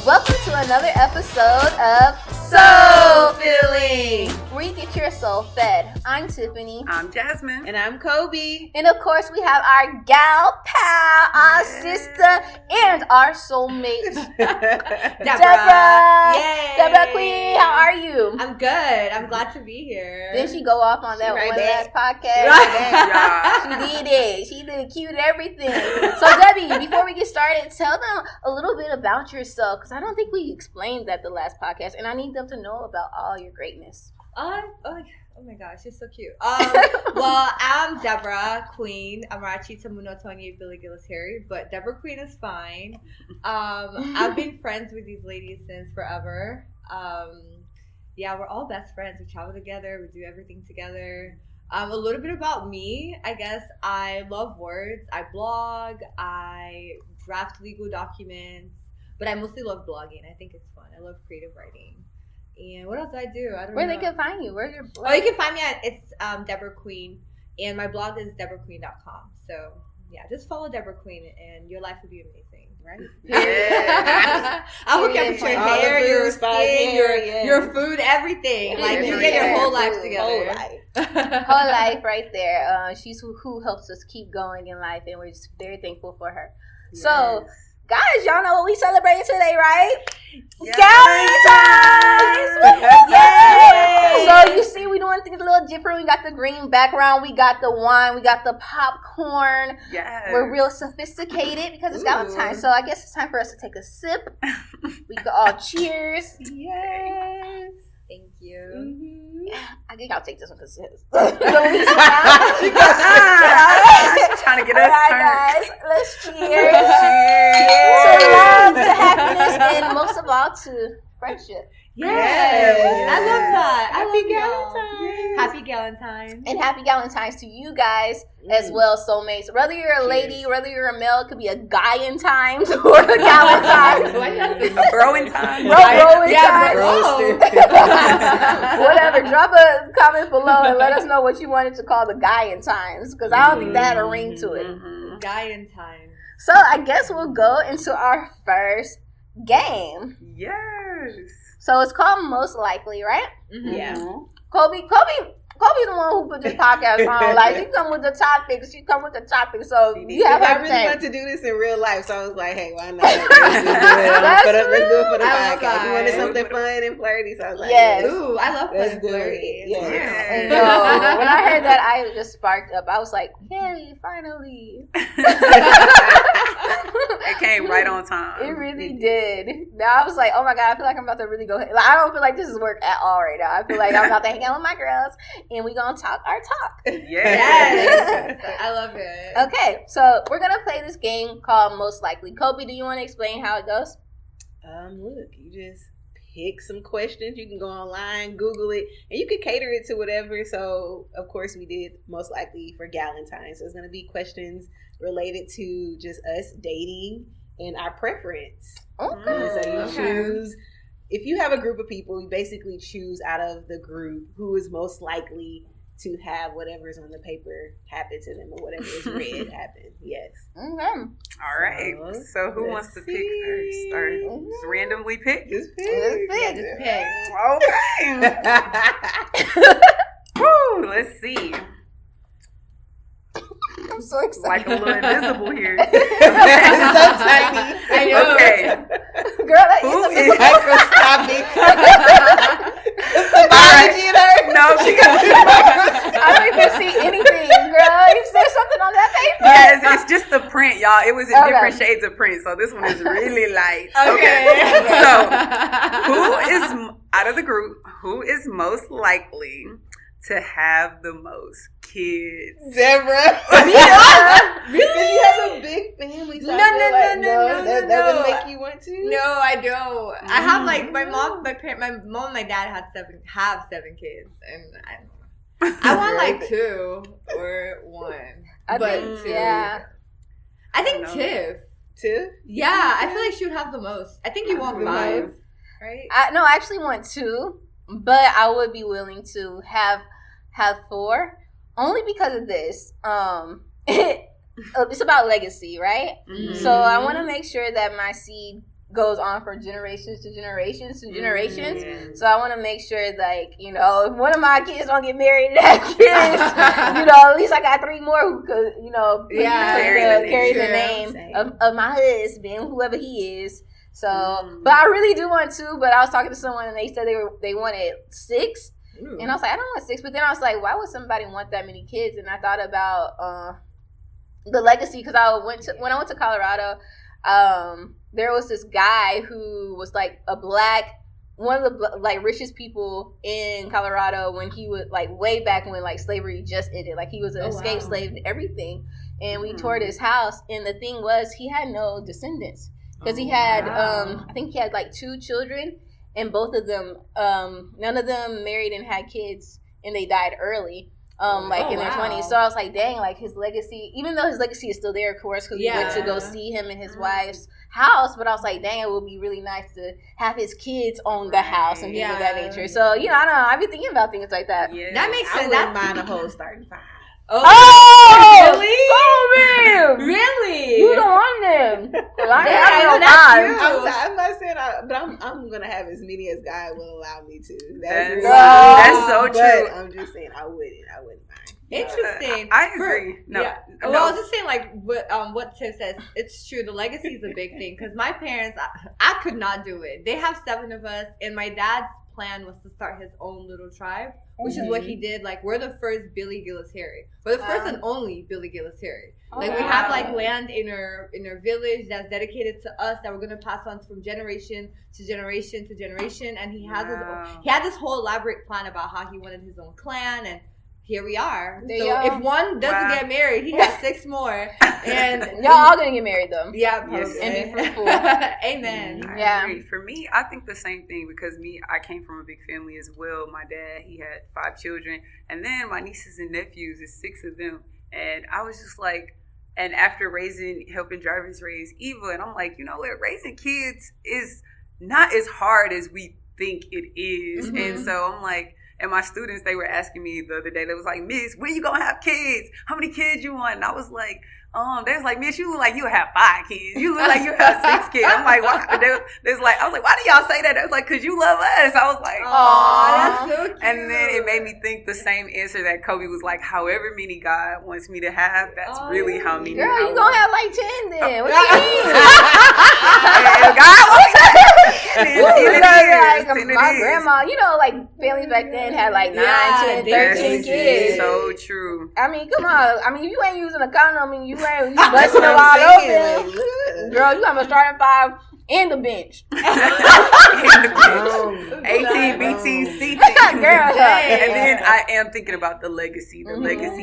Welcome to another episode of Soul Filling, where you get your soul fed. I'm Tiffany. I'm Jasmine. And I'm Kobe. And of course, we have our gal pal, our sister, and our soulmate, Deborah. Yay. Deborah Queen, how are you? I'm good. I'm glad to be here. Didn't she go off on that Right one back. last podcast? Yeah. She did it. She did cute everything. So, Debbie, before we get started, tell them a little bit about yourself, because I don't think we explained that the last podcast, and I need them to know about all your greatness. Oh my gosh, you're so cute. Well, I'm Deborah Queen. I'm Rachi Tamuno Tony Billy Gillis Harry, but Deborah Queen is fine. I've been friends with these ladies since forever. Yeah, we're all best friends. We travel together. We do everything together. A little bit about me, I guess. I love words. I blog. I draft legal documents. But I mostly love blogging. I think it's fun. I love creative writing. And what else do I do? I don't know. Where they can find you? Where's your blog? Oh, you can find me at Deborah Queen, and my blog is deborahqueen.com. So yeah, just follow Deborah Queen, and your life will be amazing, right? Yeah. I'll hook you up with your All hair, the your food, skin, your food, everything. Like you get your whole life Whole together. Whole life right there. She's who helps us keep going in life, and we're just very thankful for her. So, guys, y'all know what we celebrating today, right? Yes. Galentines! Yay! So you see, we doing things a little different. We got the green background, we got the wine, we got the popcorn. Yes. We're real sophisticated because it's Galentines. So I guess it's time for us to take a sip. We can all cheers. Yes. Thank you. Mm-hmm. I think I'll take this one because it's Trying to get all us right, turned. guys, let's cheers. Cheers. To love, to happiness, and most of all, to friendship. Yes. I love that. Happy Galentines. Happy Galentines. And happy Galentines to you guys as well, soulmates. Whether you're a lady, whether you're a male, it could be a guy in times or a Galentine. A bro in time. Bro in Yeah, time. bro. Whatever. Drop a comment below and let us know what you wanted to call the guy in times, because I don't think that had a ring to it. Mm-hmm. Guy in time. So I guess we'll go into our first game. Yes. So it's called Most Likely, right? Mm-hmm. Yeah. Kobe's the one who put this podcast on. Like, she come with the topics. So you have I her really thing. want to do this in real life, so I was like, hey, why not? Let's do it for the I love podcast. that. We wanted something fun and flirty, so I was like, Yes. Ooh, I love let's fun do flirty. it. Yeah. And when I heard that, I just sparked up. I was like, yay, finally. It came right on time. It really did. Now I was like, oh my God, I feel like I'm about to really go. Like, I don't feel like this is work at all right now. I feel like I'm about to hang out with my girls and we're going to talk our talk. Yes. Yes. I love it. Okay, so we're going to play this game called Most Likely. Kobe, do you want to explain how it goes? Look, you just pick some questions. You can go online, Google it, and you can cater it to whatever. So, of course, we did Most Likely for Galentines. So it's going to be questions related to just us dating and our preference. Okay. So you choose, if you have a group of people, you basically choose out of the group who is most likely to have whatever's on the paper happen to them, or whatever is read happen. Yes. Okay. All right. So who wants to pick first? Or just randomly pick? Just Let's pick. pick. Okay. Woo, let's see. I'm so excited. Like a little invisible here. It's so tiny. I know. Okay. Girl, that Who is is- Microscopic. All right. No, she got I don't even see anything, girl. Is there something on that paper? Yes, it's just the print, y'all. It was in Okay. different shades of print, so this one is really light. Okay. So, who is out of the group? Who is most likely to have the most kids? Deborah. Really? Because you have a big family. So No, I feel no, like, no, that no. would make you want to. No, I don't. I have like my mom and my dad have 7 kids, and I want like 2 or 1. I but think, 2. yeah. I think No. Tiff. Two? Yeah, I feel like she would have the most. I think you want 5, right? No, I actually want 2, but I would be willing to have 4, only because of this. It's about legacy, right? Mhm. So I want to make sure that my seed goes on for generations to generations to generations. So I want to make sure, like, you know, if one of my kids don't get married and have kids, you know, at least I got 3 more who could, you know, carry the name of my husband, whoever he is. So, but I really do want 2. But I was talking to someone and they said they wanted 6. And I was like, I don't want 6. But then I was like, why would somebody want that many kids? And I thought about the legacy, because when I went to Colorado, there was this guy who was like one of the like richest people in Colorado when he was like way back when like slavery just ended. Like he was an escaped slave and everything. And we toured his house, and the thing was he had no descendants because he had I think he had like 2 children, and both of them none of them married and had kids, and they died early. In their 20s. So I was like, dang, like his legacy, even though his legacy is still there, of course, because we went to go see him in his wife's house, but I was like, dang, it would be really nice to have his kids own the house and things of that nature. So, you know, I don't know, I've been thinking about things like that. Yeah. That makes sense. I wouldn't mind a whole starting 5. Oh, really? Oh, man. Really? You don't want them. I'm not saying but I'm gonna have as many as God will allow me to. That's so true. I'm just saying I wouldn't mind. Interesting. I agree. Well, I was just saying, like what Tiff says. It's true. The legacy is a big thing because my parents, I could not do it. They have 7 of us, and my dad's plan was to start his own little tribe, which is what he did. Like, we're the first Billy Gillis Harry. We're the first and only Billy Gillis Harry. Like, we have like land in our village that's dedicated to us that we're gonna pass on from generation to generation to generation. And he had this whole elaborate plan about how he wanted his own clan, and here we are. So if one doesn't get married, he has 6 more. And y'all all gonna get married though. Yeah, probably. And be fruitful. Amen. I agree. For me, I think the same thing because I came from a big family as well. My dad, he had 5 children. And then my nieces and nephews, is 6 of them. And I was just like, and after helping drivers raise Eva, and I'm like, you know what, raising kids is not as hard as we think it is. And so I'm like, and my students, they were asking me the other day, they was like, Miss, when you gonna have kids? How many kids you want? And I was like, they was like, Miss, you look like you have 5 kids. You look like you have 6 kids. I'm like, why? They was like, I was like, why do y'all say that? They was like, cause you love us. I was like, oh, that's so cute. And then it made me think the same answer that Kobe was like, however many God wants me to have, that's really how many. Girl, you gonna have like 10 then. What you mean? God wants my grandma, you know, like families back then had like 9, 10, 13 kids. So true. I mean, come on. I mean, if you ain't using a condom, I mean, you busting them all open. Girl, you have a starting 5 and the bench. And the bench. 18, BT, CT. Girl. And then I am thinking about the legacy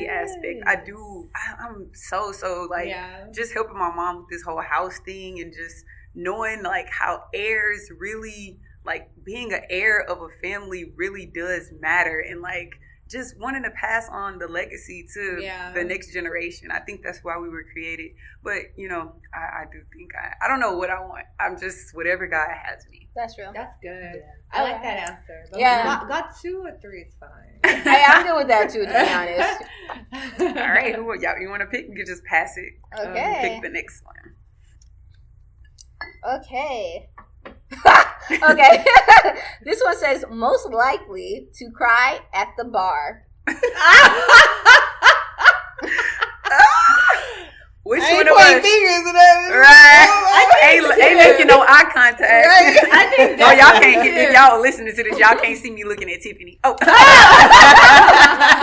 aspect. I'm so like just helping my mom with this whole house thing and just knowing like how heirs really, like being an heir of a family really does matter, and like just wanting to pass on the legacy to the next generation. I think that's why we were created. But, you know, I do think I don't know what I want. I'm just whatever God has me. That's real. That's good. I like that answer. But got 2 or 3 is fine. Hey, I'm good with that too, to be honest. All right, who y'all you want to pick? You can just pass it. Okay. Pick the next one. Okay. Okay. This one says most likely to cry at the bar. Which I one ain't of pointing us? fingers at that. Right. Ain't making no eye contact. Right. I think y'all can't get, if y'all listening to this, y'all can't see me looking at Tiffany. Oh. They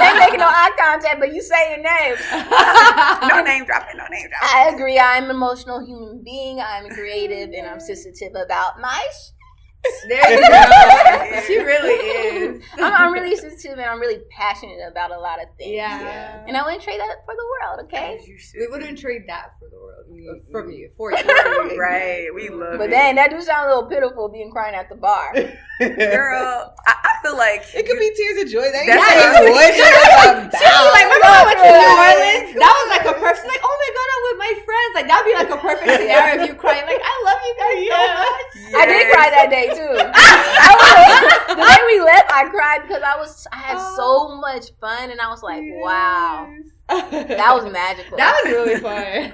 ain't making no eye contact, but you saying names. No name dropping. I agree. I'm an emotional human being. I'm creative, and I'm sensitive about my There you go. She really is. I'm really sensitive, and I'm really passionate about a lot of things. Yeah. And I wouldn't trade that for the world, okay? We wouldn't trade that for the world. From you. For you. Right. We love But it. dang, that do sound a little pitiful being crying at the bar. Girl, I feel like It could be tears of joy. That That's ain't what She was like, remember I went to New Orleans? Yes. That was like a perfect, like, oh my God, I'm with my friends. Like, that'd be like a perfect scenario if you crying, like, I love you guys so much. I did cry that day too. The day we left, I cried because I had so much fun, and I was like, wow, that was magical. That was really fun.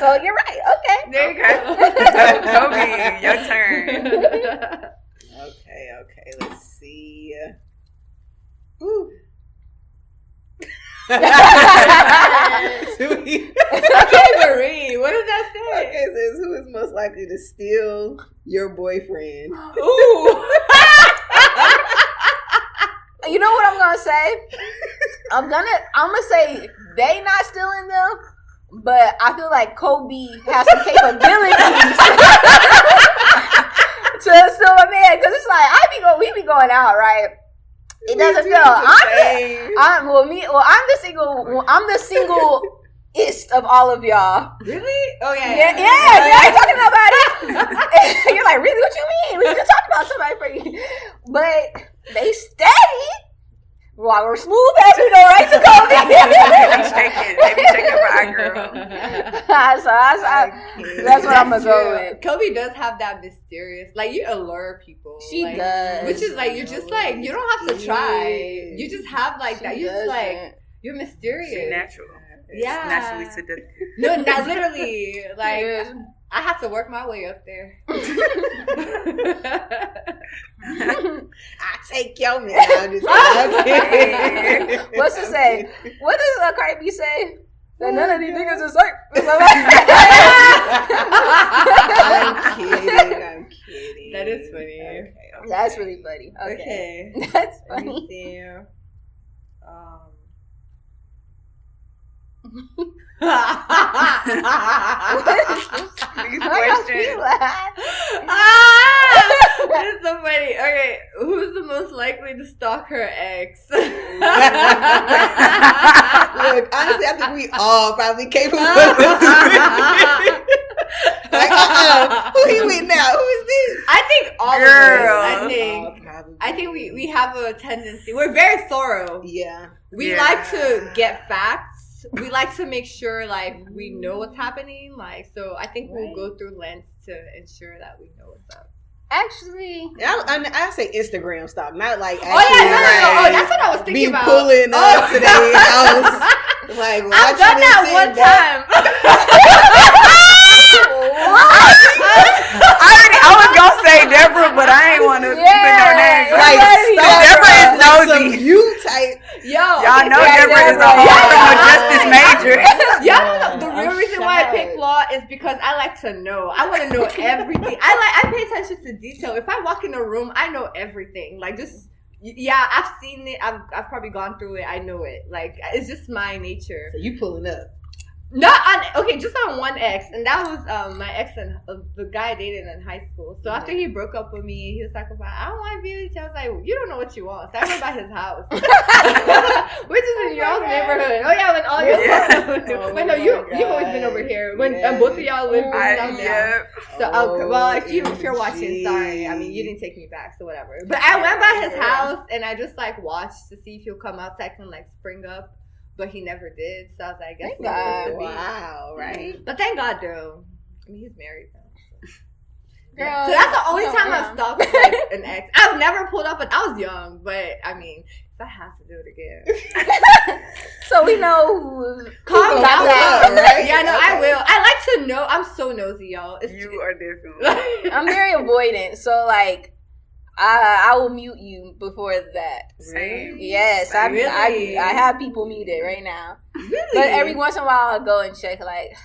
So you're right. Okay. There you Okay. go. Kobe, your turn. Okay. Let's see. Woo. I can't even read. What does that say? Okay, it says, who is most likely to steal your boyfriend? Ooh. You know what I'm gonna say? I'm gonna say they not stealing them, but I feel like Kobe has some capabilities to steal a man, because it's like we be going out, right? It doesn't feel. I'm the single-ist of all of y'all. Really? Oh yeah. Yeah. I ain't talking about it. You're like, really? What you mean? We just talked about somebody for you, but they steady. While we're smooth as we go right to Kobe. They be checking for our girl. That's what I'm gonna go with. Kobe does have that mysterious, like, you allure people. She like, does. Which is like, you're just like, you don't have to try. You just have like that. You just like, you're mysterious. She's natural. Yeah. Naturally seductive. No, not literally. Like, I have to work my way up there. I take your man. What's it say? What does Cardi B say? That none of these niggas are safe. I'm kidding. That is funny. Okay. That's really funny. Okay. That's funny. Let me see. These questions. That is so funny. Okay, who's the most likely to stalk her ex? Look, honestly, I think we all probably capable of doing it. Like, who he with now? Who is this? I think all Girl. of us. I think we have a tendency. We're very thorough. Yeah. We like to get facts. We like to make sure, like, we know what's happening. Like, so I think we'll go through lengths to ensure that we know what's up. Actually, I say Instagram stalk, not like actually. Oh yeah, no. Oh, that's what I was thinking about. Pulling up to their house, like I've done that one time. I was gonna say Deborah, but I ain't want to put no name. Like, Deborah is nosy. You type. Y'all know Deborah is a criminal justice major. Y'all know the real reason why I pick law is because I like to know. I want to know everything. I pay attention to detail. If I walk in a room, I know everything. Like, just I've seen it. I've probably gone through it. I know it. Like, it's just my nature. So you pulling up? Just on one ex, and that was my ex and the guy I dated in high school. So after he broke up with me, he was talking about, I don't want to be with you. I was like, you don't know what you want. So I went by his house, which is in y'all's neighborhood. Oh yeah, when all your wait, no, you've always been over here. When both of y'all live down there. So if you're watching, sorry. I mean, you didn't take me back, so whatever. But I went by his house and I just like watched to see if he'll come out so I can like spring up. But he never did, so I was like, I guess wow, right? But thank God, though. I mean, he's married now. girl, So that's the only time I've stalked like an ex. I've never pulled up, and I was young, but I mean, if I have to do it again. so we know who. Calm down, right? Yeah, no, I will. I like to know. I'm so nosy, y'all. You are definitely. I'm very avoidant, so like. I will mute you before that. Same. Yes, Really? I have people muted right now. Really? But every once in a while I'll go and check like.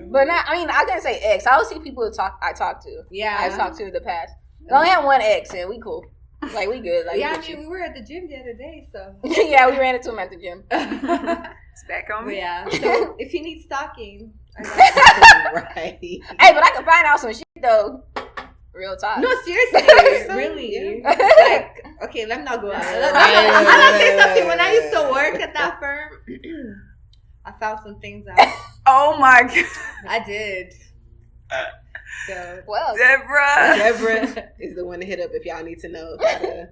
But not. I mean, I can't say ex. I will see people I talk to. Yeah, I talked to in the past. I only have one ex, and we cool. Like we good. Like yeah, we I mean, we were at the gym the other day, so. yeah, we ran into him at the gym. It's back on But me. yeah, so if you need stalking, Right. Hey, but I can find out some shit though. Real talk. No, seriously, really. Like, okay, let me not go out. I'm gonna say something. When I used to work at that firm, I found some things out. Oh my God. I did. So, Well, Deborah is the one to hit up if y'all need to know how to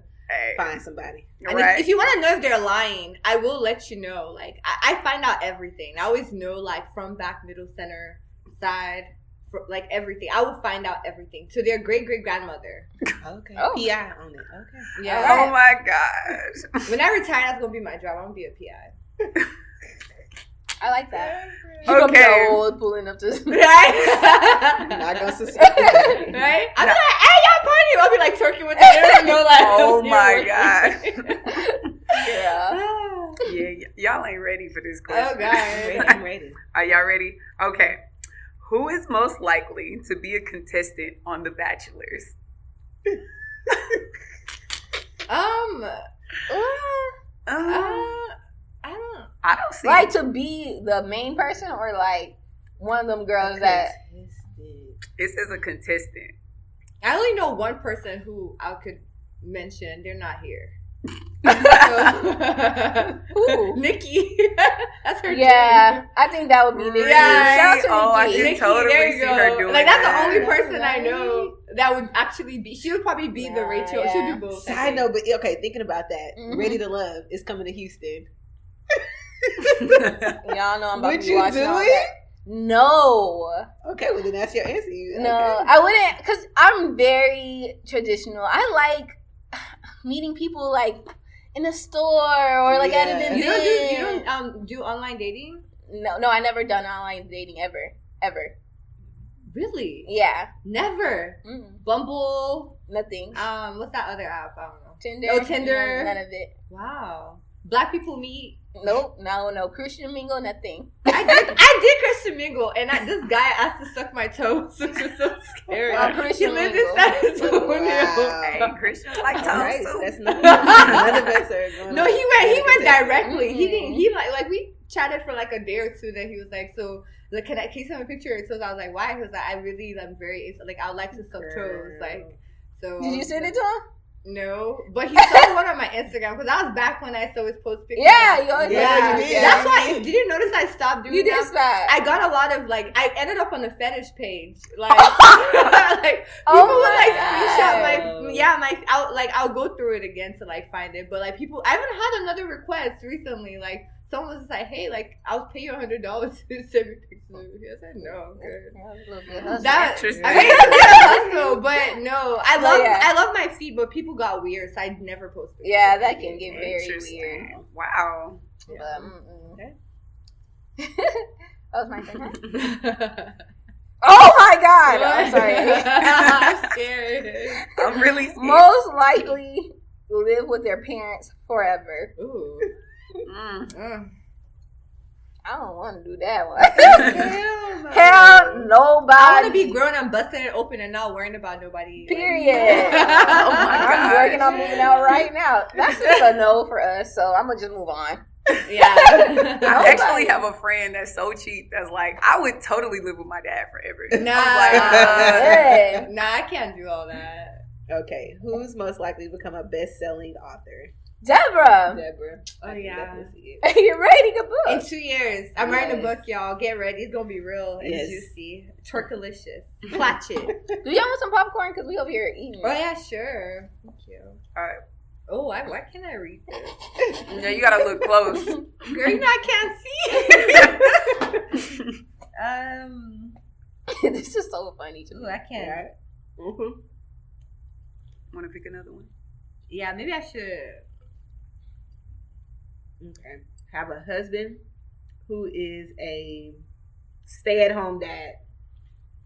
find somebody. and if you want to know if they're lying, I will let you know. Like, I find out everything. I always know, like, from back, middle, center, side. Like everything, I will find out everything to their great grandmother. Okay, Oh. PI on it. Okay, Yeah. Oh my gosh. When I retire, that's gonna be my job. I'm gonna be a PI. I like that. You're gonna be old pulling up to Right? Not gonna suspect it. Right? I'm like, hey, y'all party. I'll be like twerking with the no like. Oh my god. Yeah. Y'all ain't ready for this question. Oh god. I'm ready. Are y'all ready? Okay. Who is most likely to be a contestant on The Bachelors? I don't see like to be the main person or like one of them girls that it says a contestant. I only know one person who I could mention. They're not here. Who? Nikki. That's her name. I think that would be Nikki. Yeah. Shout out to Nikki. I can totally see her doing like that's that. the only person I know that would actually be. She would probably be the Rachel. Yeah. She'll do both. Side note, but okay, thinking about that, Ready to Love is coming to Houston. Y'all know I'm about to be watching all that. No. Okay, well then that's your answer. No, I wouldn't, because I'm very traditional. I like meeting people like in a store or like at an event. You don't do online dating? No, I never done online dating ever. Really? Yeah. Never. Bumble. Nothing. What's that other app? I don't know. Tinder. No Tinder. None of it. Wow. Black people meet. Nope. No. Christian mingle. Nothing. I did Christian mingle, and this guy asked to suck my toes, which was so scary. Christian he lived in San Antonio. Wow. Hey, Christian like toes right, too. That's none of us are going. No, he went directly. He didn't. He like we chatted for like a day or two. Then he was like, "So, like, can you send me a picture?" So I was like, "Why?" He was like, "I really am very like I like to suck toes." Like, so did you send it to him? No, but he saw one on my Instagram because that was back when I saw his post pictures. Yeah, you always That's why. Did you notice I stopped doing that? You did stop. I got a lot of like. I ended up on the fetish page. Like, like people would like screenshot my I'll go through it again to like find it. But like people, I even had another request recently. Like someone was like, "Hey, like I'll pay you $100 to send me pictures of you." I said, "No, I'm good." That's interesting. I mean, hustle, but no, I love my feet, but people got weird, so I never posted. Yeah, that can get very weird. Wow. Okay. That was my turn. Huh? Oh my God! I'm sorry. I'm scared. I'm really scared. Most likely live with their parents forever. Ooh. I don't want to do that one. Hell, nobody. I want to be grown and busting it open and not worrying about nobody. Period. Oh my God. I'm working on moving out right now. That's just a no for us, so I'm going to just move on. Yeah. I actually have a friend that's so cheap that's like, I would totally live with my dad forever. Nah, I can't do all that. Okay, who's most likely to become a best-selling author? Deborah. Oh, yeah. You're writing a book. In 2 years. I'm writing a book, y'all. Get ready. It's going to be real and juicy. Twerkalicious. Clutch it. Do y'all want some popcorn? Because we over here eating. Oh, yeah, sure. Thank you. All right. Oh, why can't I read this? Yeah, you gotta look close. Girl, you know I can't see. This is so funny to me. Ooh, I can't. Right. Mm-hmm. Want to pick another one? Yeah, maybe I should. Okay. Have a husband who is a stay-at-home dad.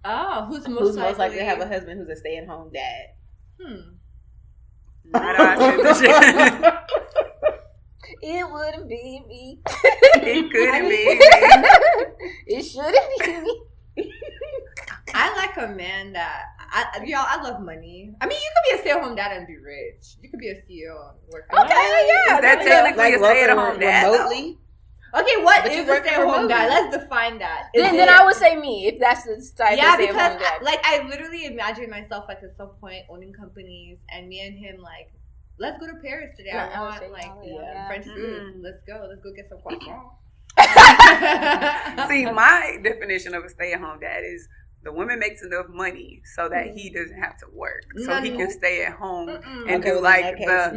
Oh, who's most likely to have a husband who's a stay-at-home dad? It wouldn't be me. It couldn't be me. It shouldn't be me. I like a man that I love money. I mean, you could be a stay-at-home dad and be rich. You could be a CEO and work. Okay, yeah. Is that technically a stay-at-home dad? Remotely? Okay, what is a stay-at-home dad? Let's define that. Then I would say me, if that's the type of stay-at-home dad. Because I literally imagine myself like at some point owning companies and me and him like, let's go to Paris today. I want French food. Let's go get some croissants. See, my definition of a stay-at-home dad is the woman makes enough money so that he doesn't have to work, so he can stay at home and do like the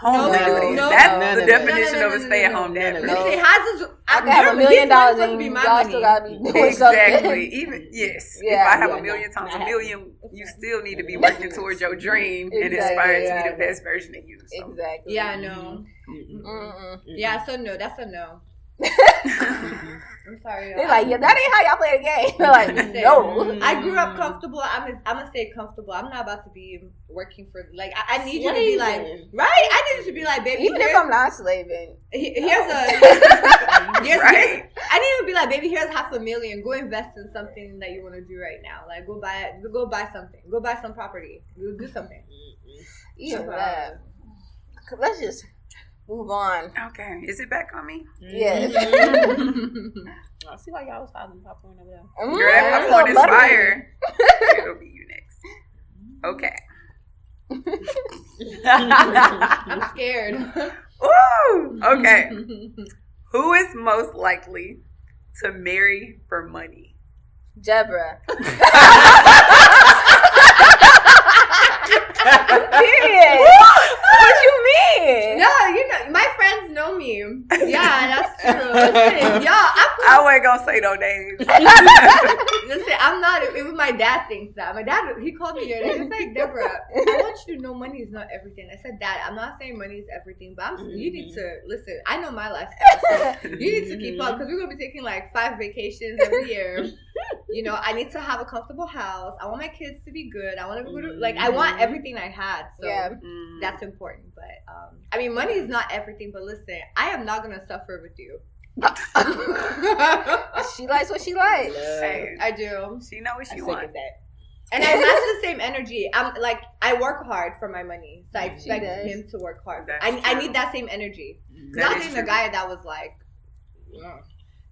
homely duties. That's the definition of a stay-at-home dad. I can have $1 million and y'all still gotta be doing something. Exactly. Even if I have $1 million times $1 million, you still need to be working towards your dream and inspired to be the best version of you. So. Exactly. Yeah, I know. Yeah, so no, that's a no. I'm sorry. They're like, yeah, that ain't how y'all play the game. They're like, no. I grew up comfortable. I'm gonna stay comfortable. I'm not about to be working for like. I need you to be like, right? I need you to be like, baby. Even if I'm not slaving, here's a. Right. I need to be like, baby. Here's $500,000. Go invest in something that you want to do right now. Like, go buy something. Go buy some property. Go do something. Yeah. Let's just move on. Okay. Is it back on me? Yes. I see why y'all was holding popcorn over there. Girl, that popcorn is fire. It'll be you next. Okay. I'm scared. Ooh. Okay. Who is most likely to marry for money? Jebra. Period. What you mean? No, my friends know me. Yeah, that's true. Listen, I wasn't gonna say no names. Listen, I'm not. Even my dad thinks that. My dad, he called me the other day. He was like, Deborah, I want you to know money is not everything. I said, Dad, I'm not saying money is everything, but you need to listen. I know my lifestyle, so you need to keep up because we're gonna be taking like 5 vacations every year. I need to have a comfortable house. I want my kids to be good. I want to go to I want everything I had. So that's important. But I mean, money is not everything. But listen, I am not gonna suffer with you. She likes what she likes. I do. She know what she wants. And I match the same energy. I'm like, I work hard for my money, so I expect him to work hard. I need that same energy. Not being the guy that was like,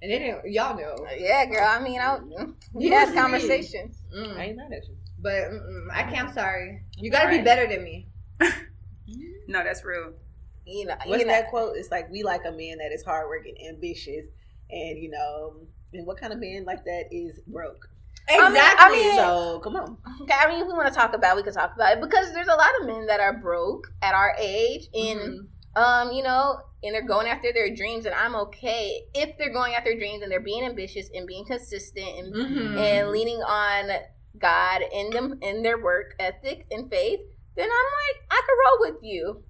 and they didn't. Y'all know. Yeah, girl. I mean, we had conversations. I ain't mad at you, but I can't. I'm sorry. You gotta be better than me. No, that's real. What's that quote? It's like, we like a man that is hardworking, ambitious, and and what kind of man like that is broke? Exactly. I mean, so come on. Okay, I mean, if we want to talk about it, we can talk about it because there's a lot of men that are broke at our age, and and they're going after their dreams, and I'm okay if they're going after their dreams and they're being ambitious and being consistent and leaning on God and them in their work ethic and faith. Then I'm like, I could roll with you.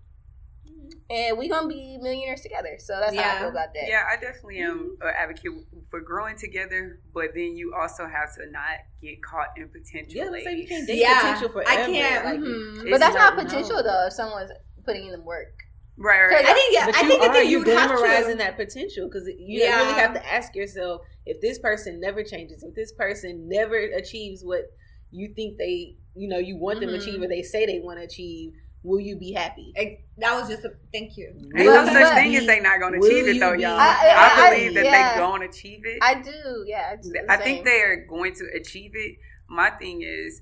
And we're going to be millionaires together. So that's how I feel about that. Yeah, I definitely am an advocate for growing together, but then you also have to not get caught in potential. Yeah, let's say you can't date potential forever. I can't. But that's not potential, though, if someone's putting in the work. Right. I think, you're glamorizing that potential because you really have to ask yourself, if this person never changes, if this person never achieves what you think they, you want them to achieve or they say they want to achieve, will you be happy? That was just a thank you. Ain't no such thing as they not going to achieve it, though, y'all. I believe that they going to achieve it. I do, yeah. I think they are going to achieve it. My thing is,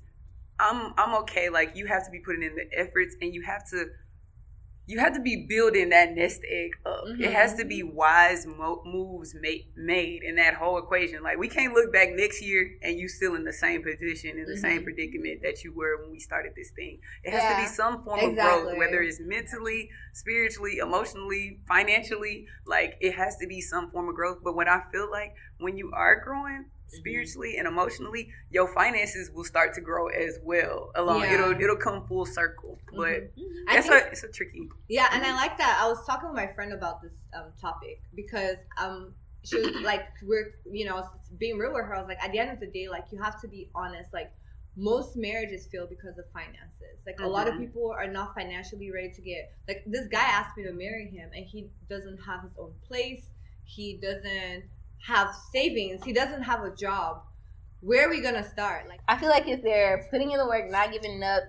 I'm okay. Like, you have to be putting in the efforts, and you have to be building that nest egg up. It has to be wise moves made in that whole equation. Like, we can't look back next year and you still in the same position, in the same predicament that you were when we started this thing. It has to be some form of growth, whether it's mentally, spiritually, emotionally, financially. Like, it has to be some form of growth. But what I feel like when you are growing spiritually and emotionally, your finances will start to grow as well along. It'll come full circle. But it's a tricky. Yeah, and I like that. I was talking with my friend about this topic because she was like, we're being real with her. I was like, at the end of the day, like, you have to be honest. Like, most marriages fail because of finances. Like, a lot of people are not financially ready to get, like, this guy asked me to marry him and he doesn't have his own place. He doesn't have savings. He doesn't have a job. Where are we gonna start? Like, I feel like if they're putting in the work, not giving up,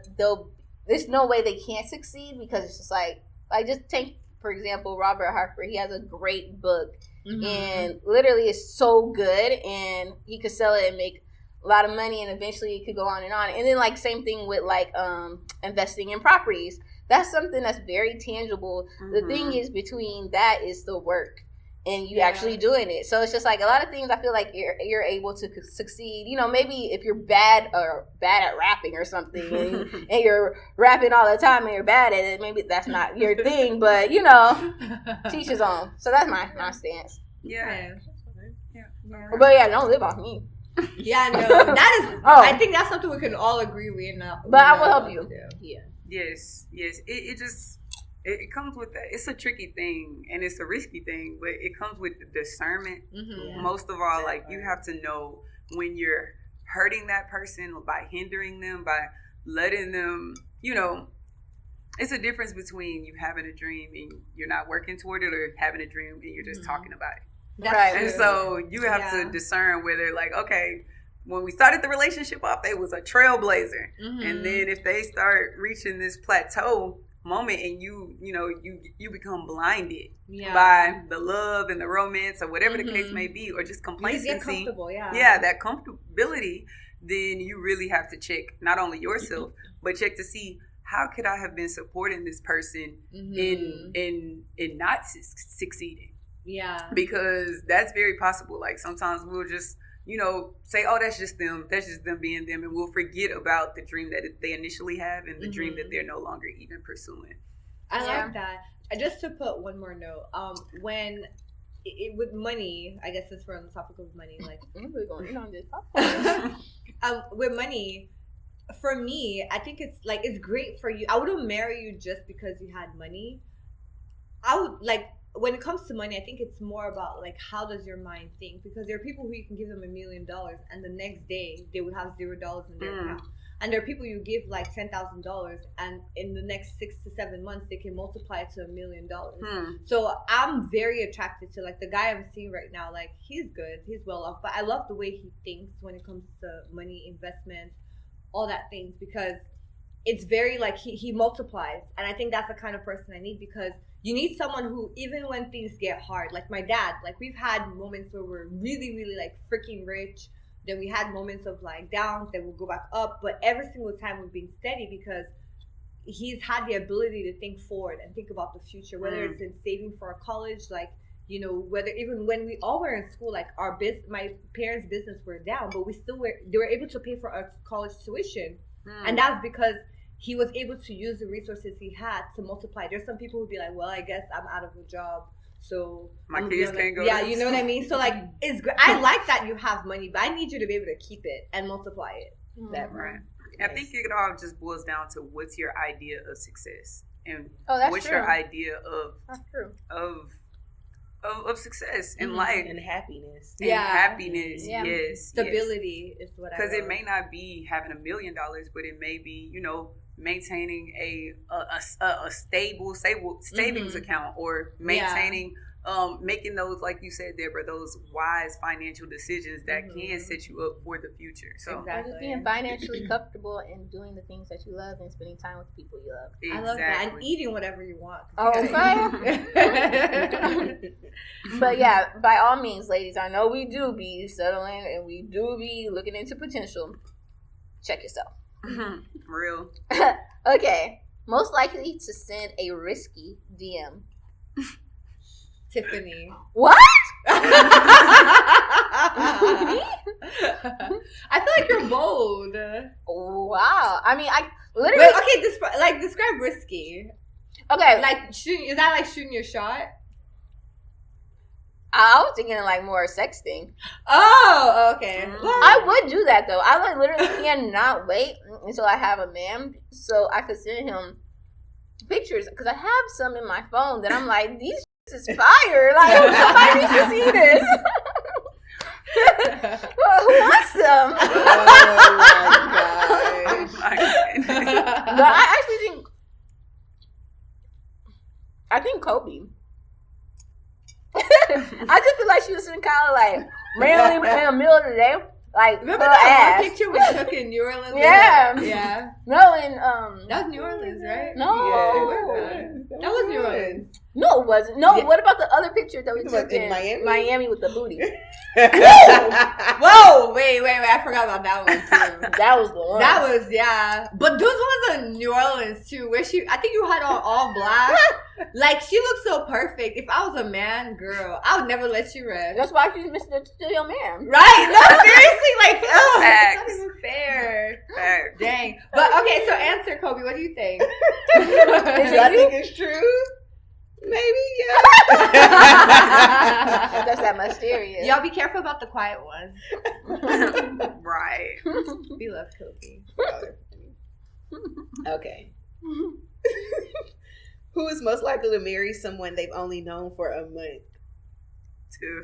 there's no way they can't succeed because it's just like just take, for example, Robert Harper. He has a great book and literally it's so good and he could sell it and make a lot of money and eventually it could go on. And then like same thing with like investing in properties. That's something that's very tangible. The thing is between that is the work. And you actually doing it. So it's just like a lot of things I feel like you're able to succeed. Maybe if you're bad at rapping or something and you're rapping all the time and you're bad at it, maybe that's not your thing. But, teach his own. So that's my stance. Yeah. But yeah, don't live off me. Yeah, no. That is, I think that's something we can all agree with. But I will help you. Yeah. Yes. It just... it comes with that. It's a tricky thing and it's a risky thing, but it comes with the discernment. Most of all, like you have to know when you're hurting that person by hindering them, by letting them, it's a difference between you having a dream and you're not working toward it, or having a dream and you're just talking about it. That's and true. so you have to discern whether, like, okay, when we started the relationship off, they was a trailblazer. And then if they start reaching this plateau moment and you become blinded by the love and the romance or whatever the case may be, or just complacency. You just get comfortable, that comfortability, then you really have to check not only yourself, but check to see, how could I have been supporting this person in not succeeding? Yeah. Because that's very possible. Like sometimes we'll just, say, oh, that's just them being them. And we'll forget about the dream that they initially have and the dream that they're no longer even pursuing. I like that. Just to put one more note, when with money, I guess since we're on the topic of money, like we're going on this with money, for me, I think it's great for you. I wouldn't marry you just because you had money. I would when it comes to money, I think it's more about like, how does your mind think? Because there are people who you can give them $1 million and the next day they would have $0 in their account. And there are people you give like $10,000 and in the next 6 to 7 months they can multiply it to $1 million. So I'm very attracted to like the guy I'm seeing right now. Like he's good, he's well off, but I love the way he thinks when it comes to money, investments, all that things, because it's very like he multiplies. And I think that's the kind of person I need, because you need someone who, even when things get hard, like my dad, like we've had moments where we're really, really like freaking rich. Then we had moments of like downs, then we'll go back up. But every single time we've been steady because he's had the ability to think forward and think about the future, whether it's in saving for a college, like, whether even when we all were in school, like my parents' business were down, but they were able to pay for our college tuition. And that's because he was able to use the resources he had to multiply. There's some people who'd be like, well, I guess I'm out of a job, so my kids can't go. Yeah, you know what I mean? So like, it's great. I like that you have money, but I need you to be able to keep it and multiply it. Right. I think it all just boils down to what's your idea of success, and what's your idea of success in life and happiness. Happiness, yes. Stability is what I. Because it may not be having $1 million, but it may be maintaining a stable savings account, or maintaining making those, like you said, Deborah, those wise financial decisions that can set you up for the future. So just being financially comfortable and doing the things that you love and spending time with people you love. Exactly. I love that. And eating whatever you want. Okay. But yeah, by all means, ladies, I know we do be settling and we do be looking into potential. Check yourself. Real. Okay. Most likely to send a risky DM. Tiffany. What? I feel like you're bold. Wow. I mean, I literally. Wait, okay, describe risky. Okay. Like shooting. Is that like shooting your shot? I was thinking like more sexting. Oh, okay. I would do that though. I would literally cannot wait until I have a man so I could send him pictures, because I have some in my phone that I'm like, these is fire. Like, somebody needs to see this. Well, who wants them? Oh my God. But I actually think Kobe. I just feel like she was kind of like randomly in the middle of the day, like remember her that ass. one picture we took in New Orleans? Yeah. No, in that was New Orleans, right? No, that was New Orleans. No, it wasn't. No, what about the other picture that we took in Miami with the booty? Whoa, wait, I forgot about that one too. That was the one. That was, but those ones in New Orleans too, where I think you had on all black. Like, she looked so perfect. If I was a man, girl, I would never let you rest. That's why she's Mr. Your Man. Right? No, seriously, like, oh, Facts. that's not even fair. Facts. Dang. But okay, so answer, Kobe. What do you think? Do I think it's true? Maybe, yeah. That's that mysterious. Y'all be careful about the quiet ones. Right. We love Kobe. Okay. Who is most likely to marry someone they've only known for a month?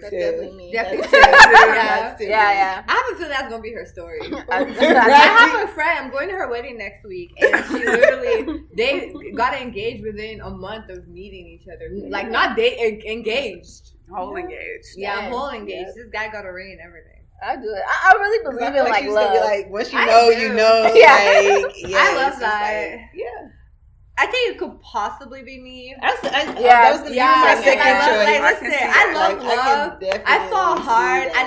That's definitely me. Definitely. Yeah. I have a feeling that's gonna be her story. I have a friend. I'm going to her wedding next week, and she literally they got engaged within a month of meeting each other. Like not engaged. Whole engaged. Yeah, whole engaged. This guy got a ring and everything. I do it. I really believe in like love. Like once you know, you know. Yeah. Like, I love that. Like, yeah. I think it could possibly be me. That was gonna be my second choice. I love love. I fall hard, and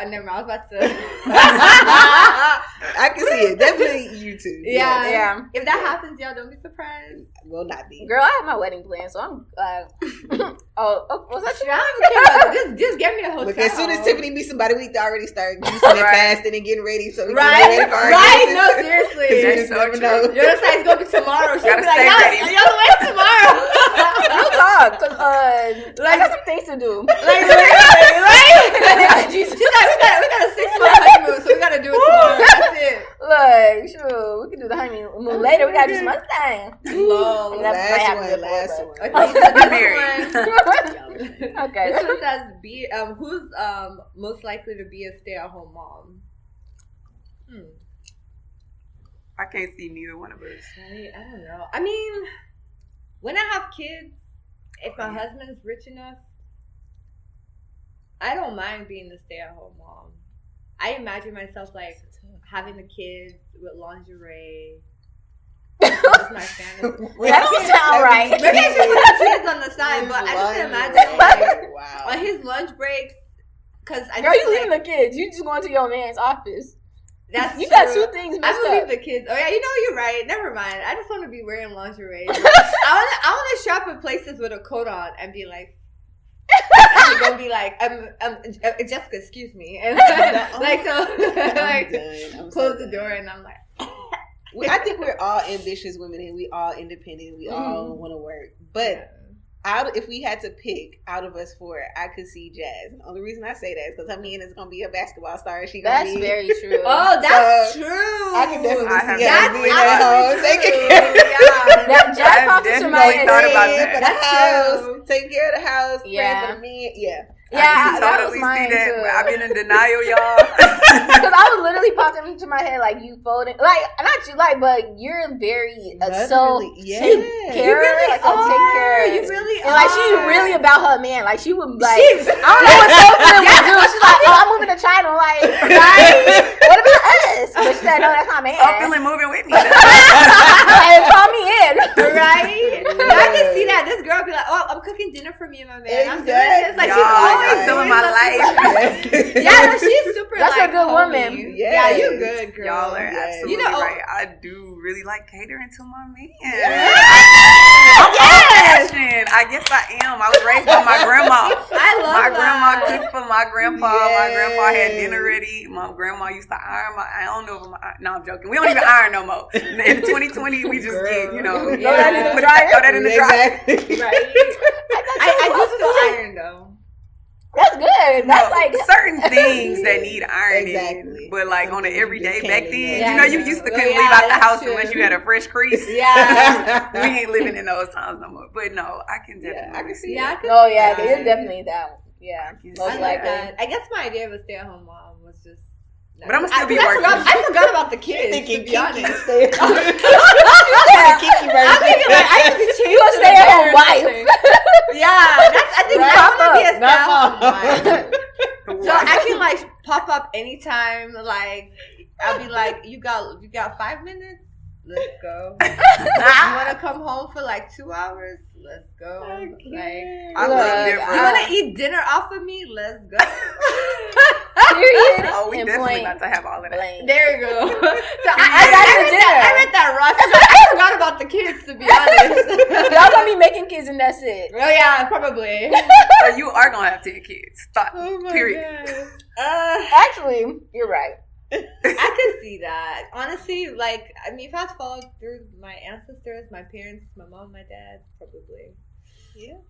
never mind. I was about to. I can see it. Definitely you too. Yeah. If that happens, y'all don't be surprised. Will not be. Girl, I have my wedding plan, so I'm was that you? I don't care about it. Just get me a hotel. Look, as soon as Tiffany meets somebody, we already start juicing it fasting and getting ready. So we can right. get ready for our No, seriously. You just never know. Your other side's gonna be tomorrow. She'll be like, ready. y'all wait tomorrow. Real talk, cause I got some things to do. Like, she's like, we got a 6-month honeymoon, so we gotta do it tomorrow. That's it. Look, sure, we can do the honeymoon later. We gotta do some other thing. Last one. Okay, so this married. Okay. This one says, who's most likely to be a stay-at-home mom? I can't see neither one of us. I don't know. I mean, when I have kids, if my husband's rich enough, I don't mind being the stay-at-home mom. I imagine myself like having the kids with lingerie. That's my fantasy. That don't sound right. Maybe I should put the kids on the side, but I just imagine like on his lunch breaks. Cause girl, you leaving the kids. You just going to your man's office. That's you true. got two things messed I up. believe the kids. Oh yeah, you know you're right. Never mind. I just want to be wearing lingerie. I want to shop at places with a coat on and be like, and gonna be like, Jessica, excuse me, and like so, like close the door, and I'm like. I think we're all ambitious women and we all independent. We all want to work, but. If we had to pick out of us four, I could see Jazz. And the only reason I say that is because her man is going to be a basketball star. And that's very true. Oh, that's true. I can definitely see her being at home. Taking care that Jazz pops into my head. Thought about that. That's true. Taking care of the house. Yeah. For the men. Yeah. Yeah, I totally see that. Too. I've been in denial, y'all. Because I was literally popping into my head like you folding, like not you, like, but you're very so take care, really like take care. You really and like she's really about her man. Like she would like I don't know what Sophia would do. She's like, oh, I'm moving to China. Like, right? What about us? But she said, no, that's not man. I'm feeling moving with me. Like, call me in, right? I can see that. This girl be like, oh, I'm cooking dinner for me and my man. I'm doing this. Like she's always doing my life. Yeah, no, she's super. That's like, a good woman. Yeah, you good, girl. Y'all are absolutely right. I do really like catering to my man. Yes. I guess I am. I was raised by my grandma. I love my that. grandma cooked for my grandpa. Yes. My grandpa had dinner ready. My grandma used to iron my. I don't know if no, I'm joking. We don't even iron no more. In 2020, we just get throw that in the dryer. Throw that in the dryer. Right. I do still iron though. That's good. That's like certain things that need ironing, but like on an everyday back then, you used to couldn't leave out the house unless you had a fresh crease. Yeah, we ain't living in those times no more. But no, I can definitely. I can see. Yeah, it's definitely that. Yeah, I like that. I guess my idea of a stay-at-home mom was just. But I'm gonna still be working. I forgot about the kids. To be honest, I'm thinking like I could be you a stay-at-home wife. Yeah, I think I want to be a stay-at-home wife. So I can like pop up anytime. Like I'll be like, you got 5 minutes. Let's go. You want to come home for like 2 hours? Let's go. Like, I love it. You want to eat dinner off of me? Let's go. Period. Oh, we definitely about to have all of that. There you go. So I read that wrong. I forgot about the kids, to be honest. Y'all gonna be making kids and that's it. Oh yeah, probably. So you are gonna have 10 kids. Stop. Period. Actually, you're right. I could see that. Honestly, like, I mean, if I followed through my ancestors, my parents, my mom, my dad, probably. Yeah.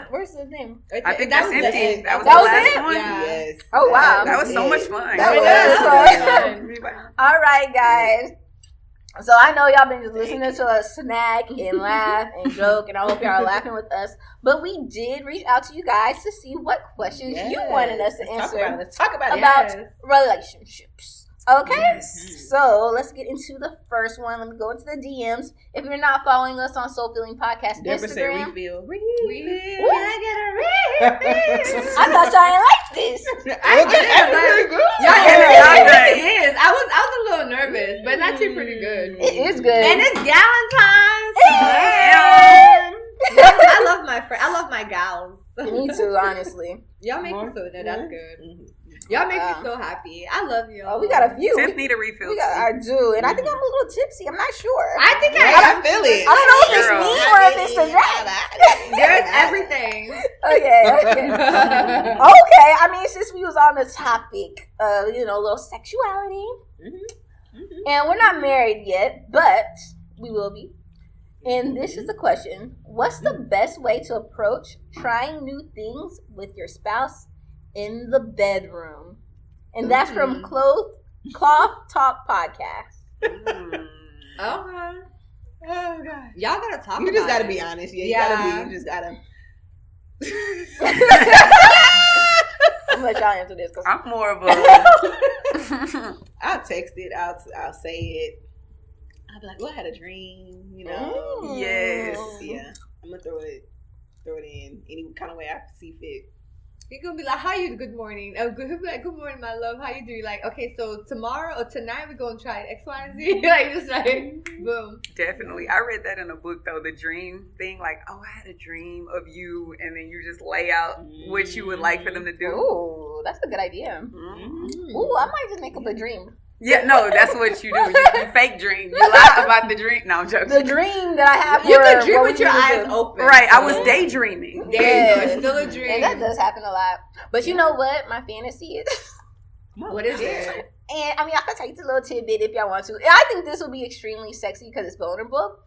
Where's the thing? I think that's empty. That was the last one. Yeah. Yes. Oh wow, that was so much fun. That was fun. All right, guys. So I know y'all been just listening to us snack and laugh and joke, and I hope y'all are laughing with us. But we did reach out to you guys to see what questions you wanted us to answer. Let's talk about relationships. Okay, Yes. so let's get into the first one. Let me go into the DMs. If you're not following us on Soul Feeling Podcast Instagram, refill. Can I get a refill? I thought y'all didn't like this. I get it, but it is. I was a little nervous, but it's actually pretty good. It is good, And it's Galentines. I love my friend. I love my gals. Me too, honestly. Y'all make me feel that. That's good. Y'all make me so happy. I love you. Oh, we got a few. Tiff need a refill. I do, and I think I'm a little tipsy. I'm not sure. I think I feel it. I don't know if it's me or if it's the drink. There's everything. Okay. Okay. I mean, since we was on the topic of, a little sexuality, and we're not married yet, but we will be. And this is the question: what's the best way to approach trying new things with your spouse in the bedroom? And that's from Cloth Talk Podcast. Okay. Oh god. Y'all gotta talk. You just gotta be honest. Yeah. You just gotta. I'm gonna let y'all answer this. I'm more of a. I'll text it. I'll say it. I'll be like, "Well, I had a dream." Yes. Yeah. I'm gonna throw it in any kind of way I see fit. He's gonna be like, "How you? Good morning." He'll be like, "Good morning, my love. How you doing?" Like, okay, so tomorrow or tonight we're gonna try X, Y, and Z. Like, just like, boom. Definitely. I read that in a book though, the dream thing. Like, oh, I had a dream of you, and then you just lay out what you would like for them to do. Ooh, that's a good idea. Ooh, I might just make up a dream. Yeah, no, that's what you do. You fake dream. You lie about the dream. No, I'm joking. The dream that I have. You can dream with your eyes open. Right, I was daydreaming. There you go. It's still a dream. And that does happen a lot. But you know what? My fantasy is. What is it? And I mean, I can tell you a little tidbit if y'all want to. And I think this will be extremely sexy because it's vulnerable.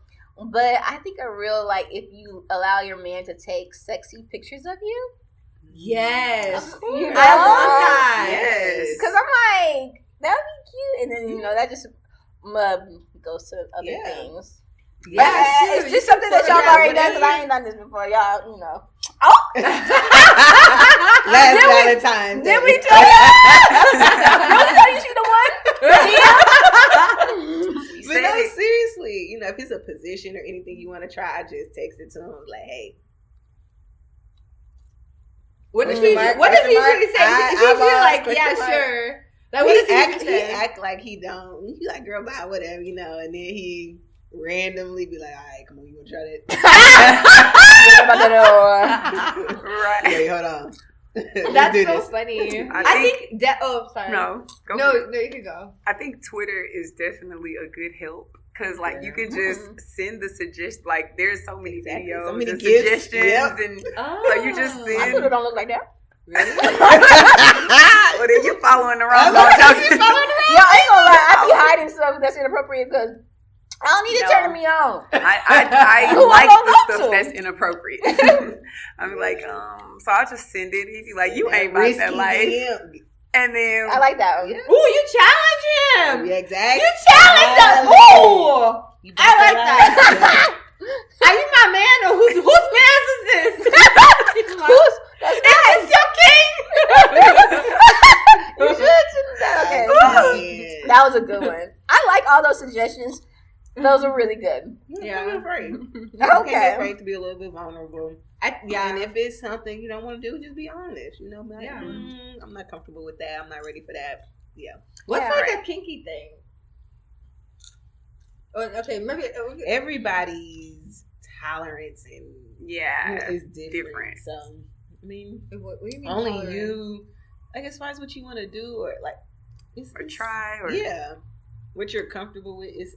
But I think a real, if you allow your man to take sexy pictures of you. Yes. Cool. I love that. Yes. Because I'm like, that would be cute. And then, that just goes to other things. Yeah, it's just something that y'all already done because I ain't done this before. Y'all, Oh! Last Valentine's Day. Did we tell you? Don't tell you she the one? But no, seriously, if it's a position or anything you want to try, I just text it to him like, hey. What does he usually say? He's usually like, yeah, sure. Like, what does he act like he don't. He like, girl, bye, whatever, and then he randomly be like, all right, come on, you want to try that? Right. Wait, hold on. That's so funny. I think that. Oh, sorry. No, no, you can go. I think Twitter is definitely a good help. Because, you can just send the suggestions. Like, there's so many videos so many and gifts. suggestions. And so you just send. My Twitter don't look like that. Really? Well, then you're following the wrong one. Yeah, I ain't gonna lie. I be hiding stuff that's inappropriate because I don't need it turning me on. I like the stuff that's inappropriate. I'm like, so I'll just send it. He'd be like, you ain't about that life. And then I like that one. Ooh, you challenge him. Yeah, exactly. You challenge him. Ooh, I like that. Are you my man or whose man is this? Is this your king? You should send that. Okay. That was a good one. I like all those suggestions. Those are really good. Yeah, I'm afraid. Okay. Can't be afraid to be a little bit vulnerable. Yeah. And if it's something you don't want to do, just be honest. Like, yeah. I'm not comfortable with that. I'm not ready for that. Yeah. What's a kinky thing? Okay, maybe everybody's tolerance and is different. So I mean, what do you mean? Only tolerance? you. Like as far as what you want to do, or try, or what you're comfortable with is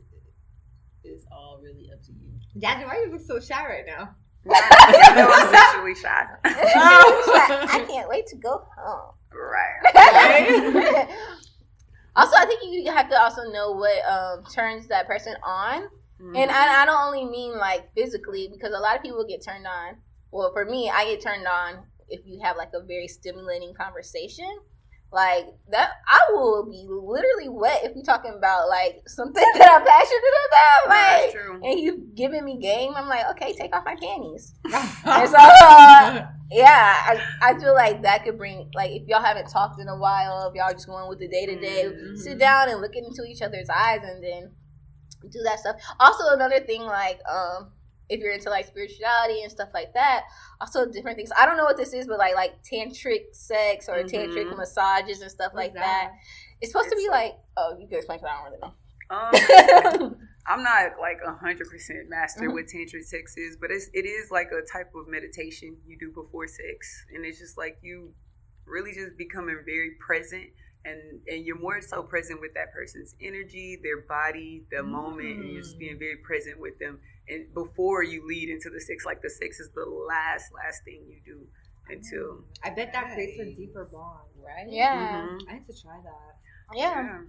all really up to you. Daddy, why you look so shy right now? I'm sexually shy. I can't wait to go home. Right. Also, I think you have to also know what turns that person on. Mm-hmm. And I don't only mean physically, because a lot of people get turned on. Well, for me, I get turned on if you have a very stimulating conversation. Like that, I will be literally wet if we're talking about like something that I'm passionate about. Like, that's true. And you giving me game, I'm like, okay, take off my panties. And so, yeah, I feel like that could bring, like, if y'all haven't talked in a while, if y'all just going with the day to day, sit down and look into each other's eyes, and then do that stuff. Also, another thing, like, if you're into like spirituality and stuff like that, also different things. I don't know what this is, but like tantric sex or tantric massages and stuff like that. It's supposed to be like, oh, you can explain because I don't really know. I'm not like 100% master with tantric sex is, but it is like a type of meditation you do before sex, and it's just like you really just becoming very present. And you're more so present with that person's energy, their body, the moment, and you're just being very present with them. And before you lead into the sex, like the sex is the last thing you do until. I bet that creates a deeper bond, right? Yeah. I have to try that. Yeah.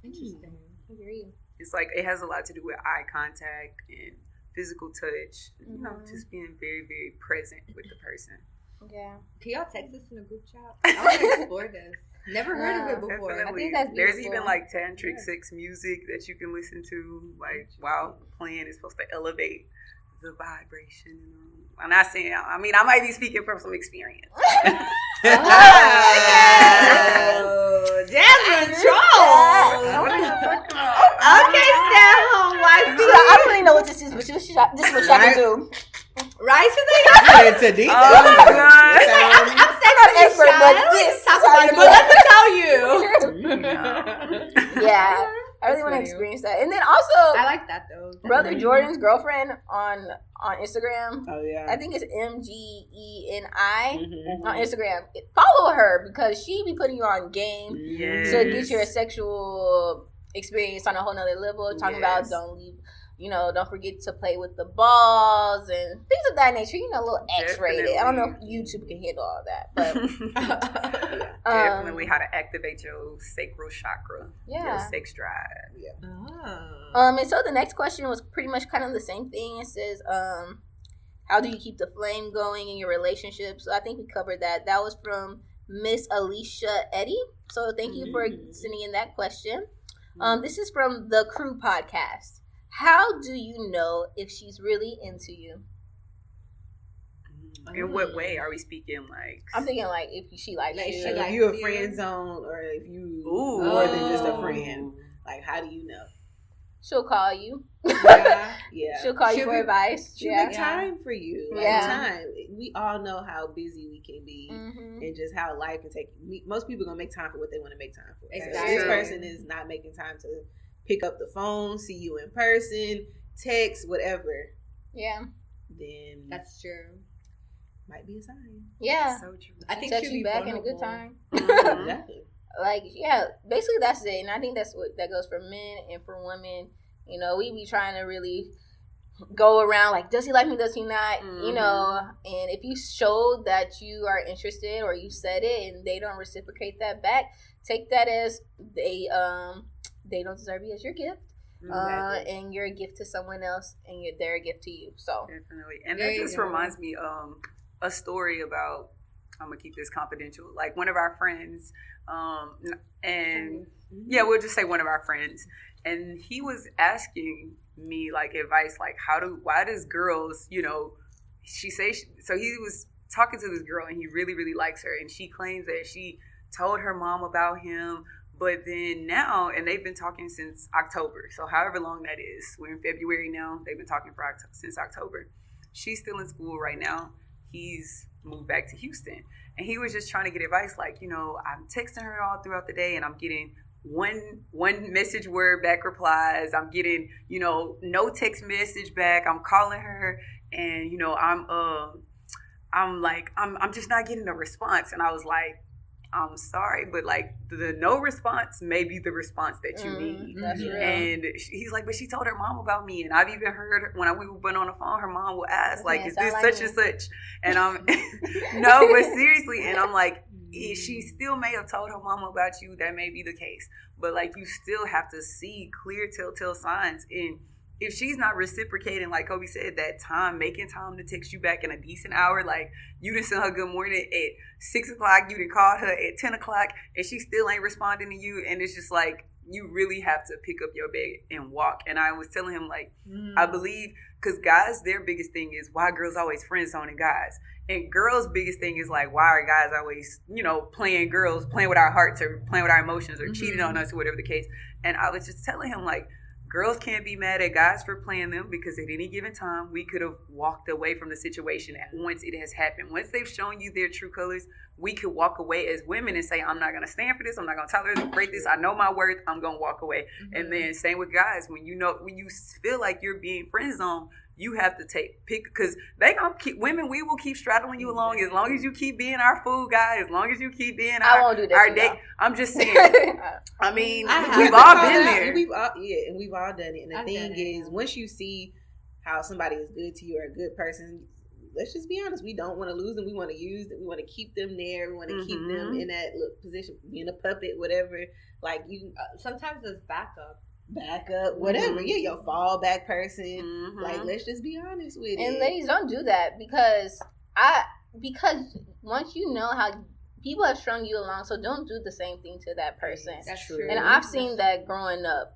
Interesting. Agreed. It's like it has a lot to do with eye contact and physical touch. You know, just being very, very present with the person. Yeah. Can y'all text us in a group chat? I want to explore this. Never heard of it before. Definitely. I think that's There's beautiful. even like tantric sex music that you can listen to, like while playing. It's supposed to elevate the vibration. I'm not saying. I mean, I might be speaking from some experience. Jasmine Troll. What are you talking about? Okay, stay home wife. I don't really know what this is, but this is what y'all can do. Right? She's like, Into detail. Oh my God. I'm sexually expert, shy. but I don't this want to talk is how about it, you but do let me tell you. Yeah, I really want to experience that. And then also, I like that though. Brother Jordan's girlfriend on Instagram. Oh yeah. I think it's MGENI on Instagram. Follow her because she be putting you on game to get your sexual experience on a whole nother level. Talking about don't forget to play with the balls and things of that nature. You know, a little X-rated. I don't know if YouTube can handle all that, but definitely how to activate your sacral chakra, your sex drive. Oh. And so the next question was pretty much kind of the same thing. It says, how do you keep the flame going in your relationship? So I think we covered that. That was from Miss Alicia Eddy. So thank you for sending in that question. This is from the Crew Podcast. How do you know if she's really into you? In what way are we speaking? Like, I'm thinking like if she likes you. If you a friend zone or if you more than just a friend. Like, how do you know? She'll call you. Yeah. She'll call you for advice. She'll make time for you. Time. We all know how busy we can be and just how life can take. Most people are going to make time for what they want to make time for. Exactly. If this person is not making time to pick up the phone, see you in person, text, whatever. Yeah. Then that's true. Might be a sign. Yeah. So true. I think she'll she'll be back vulnerable. in a good time. Exactly. Like, yeah, basically that's it. And I think that's what that goes for men and for women. You know, we be trying to really go around like, does he like me? Does he not? You know, and if you show that you are interested or you said it and they don't reciprocate that back, take that as they don't deserve you as your gift. And you're a gift to someone else and they're a gift to you. So definitely. And that just reminds me a story about, I'm gonna keep this confidential, like one of our friends and we'll just say one of our friends, and he was asking me like advice, like why does girls, you know, so he was talking to this girl and he really, really likes her, and she claims that she told her mom about him. But then now, and they've been talking since October. So however long that is, we're in February now. They've been talking since October. She's still in school right now. He's moved back to Houston. And he was just trying to get advice. Like, you know, I'm texting her all throughout the day and I'm getting one message word back replies. I'm getting, you know, no text message back. I'm calling her and, you know, I'm just not getting a response. And I was like, I'm sorry, but like the no response may be the response that you need. That's real. And he's like, but she told her mom about me, and I've even heard when we went on the phone, her mom will ask, like, is this such and such? And I'm no, but seriously, and I'm like, she still may have told her mom about you. That may be the case, but like you still have to see clear telltale signs. And if she's not reciprocating, like Kobe said, that time, making time to text you back in a decent hour, like you done sent her good morning at 6 o'clock, you done called her at 10 o'clock, and she still ain't responding to you, and it's just like, you really have to pick up your bag and walk. And I was telling him, like, I believe, because guys, their biggest thing is why girls always friend zoning guys. And girls' biggest thing is like, why are guys always, playing with our hearts or playing with our emotions or cheating on us or whatever the case. And I was just telling him, like, girls can't be mad at guys for playing them because at any given time, we could have walked away from the situation once it has happened. Once they've shown you their true colors, we could walk away as women and say, I'm not going to stand for this. I'm not going to tolerate it. Break this. I know my worth. I'm going to walk away. And then same with guys. When you feel like you're being friend zoned, you have to pick, because they gonna keep, women, we will keep straddling you along as long as you keep being our food guy, as long as you keep being our date. I'm just saying. I mean, we've all been there. We've all done it. And the thing is, once you see how somebody is good to you or a good person, let's just be honest, we don't want to lose them. We want to use them. We want to keep them there. We want to keep them in that position, being a puppet, whatever. Like you, sometimes it's backup, whatever. Yeah, your fallback person. Like, let's just be honest with it. And ladies, don't do that because once you know how people have strung you along, so don't do the same thing to that person. That's true. And I've seen that growing up.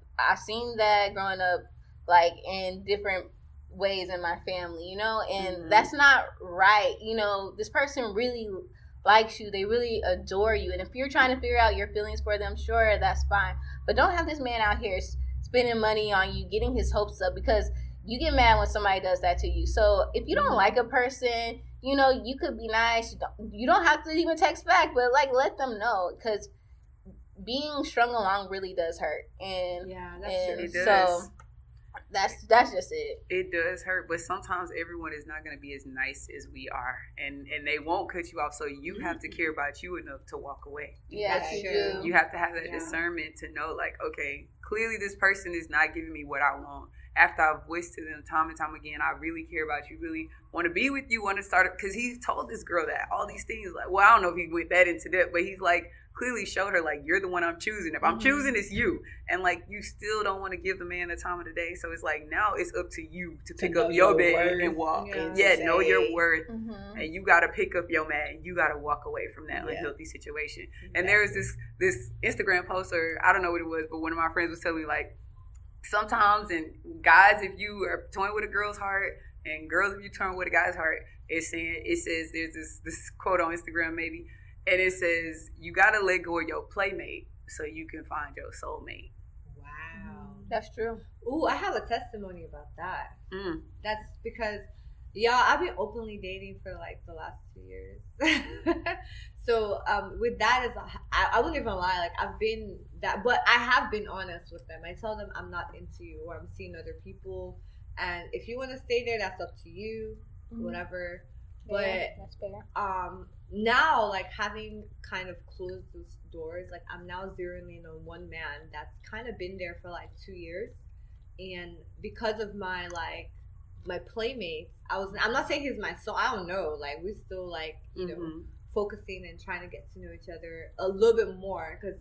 Like in different ways in my family, and that's not right. This person really likes you. They really adore you. And if you're trying to figure out your feelings for them, sure, that's fine. But don't have this man out here spending money on you, getting his hopes up, because you get mad when somebody does that to you. So if you don't like a person, you could be nice. You don't have to even text back, but like let them know, because being strung along really does hurt. And yeah, that's true. It does. So that's just it. It does hurt, but sometimes everyone is not going to be as nice as we are, and they won't cut you off. So you have to care about you enough to walk away. Yes, you do. You have to have that discernment to know, like, okay, clearly this person is not giving me what I want. After I've voiced to them time and time again, I really care about you, really want to be with you, want to start, because he's told this girl that all these things, like, well, I don't know if he went that into depth, but he's like, clearly showed her, like, you're the one I'm choosing. If I'm choosing, it's you. And like, you still don't want to give the man the time of the day. So it's like, now it's up to you to pick up your bed and walk. Know your worth. And you got to pick up your man. You got to walk away from that unhealthy situation. And there was this Instagram post, or I don't know what it was, but one of my friends was telling me, like, sometimes, and guys, if you are toying with a girl's heart, and girls, if you turn with a guy's heart, it says there's this quote on Instagram maybe, and it says, you got to let go of your playmate so you can find your soulmate. Wow. That's true. Ooh, I have a testimony about that. That's because, I've been openly dating for like the last 2 years. So with that, I wouldn't even lie. Like, I've been that, but I have been honest with them. I tell them I'm not into you, or I'm seeing other people. And if you want to stay there, that's up to you, whatever. But that's fair. Now, like, having kind of closed those doors, like, I'm now zeroing in on one man that's kind of been there for like 2 years, and because of my playmates, I'm not saying he's my soul. I don't know. Like, we're still like focusing and trying to get to know each other a little bit more, because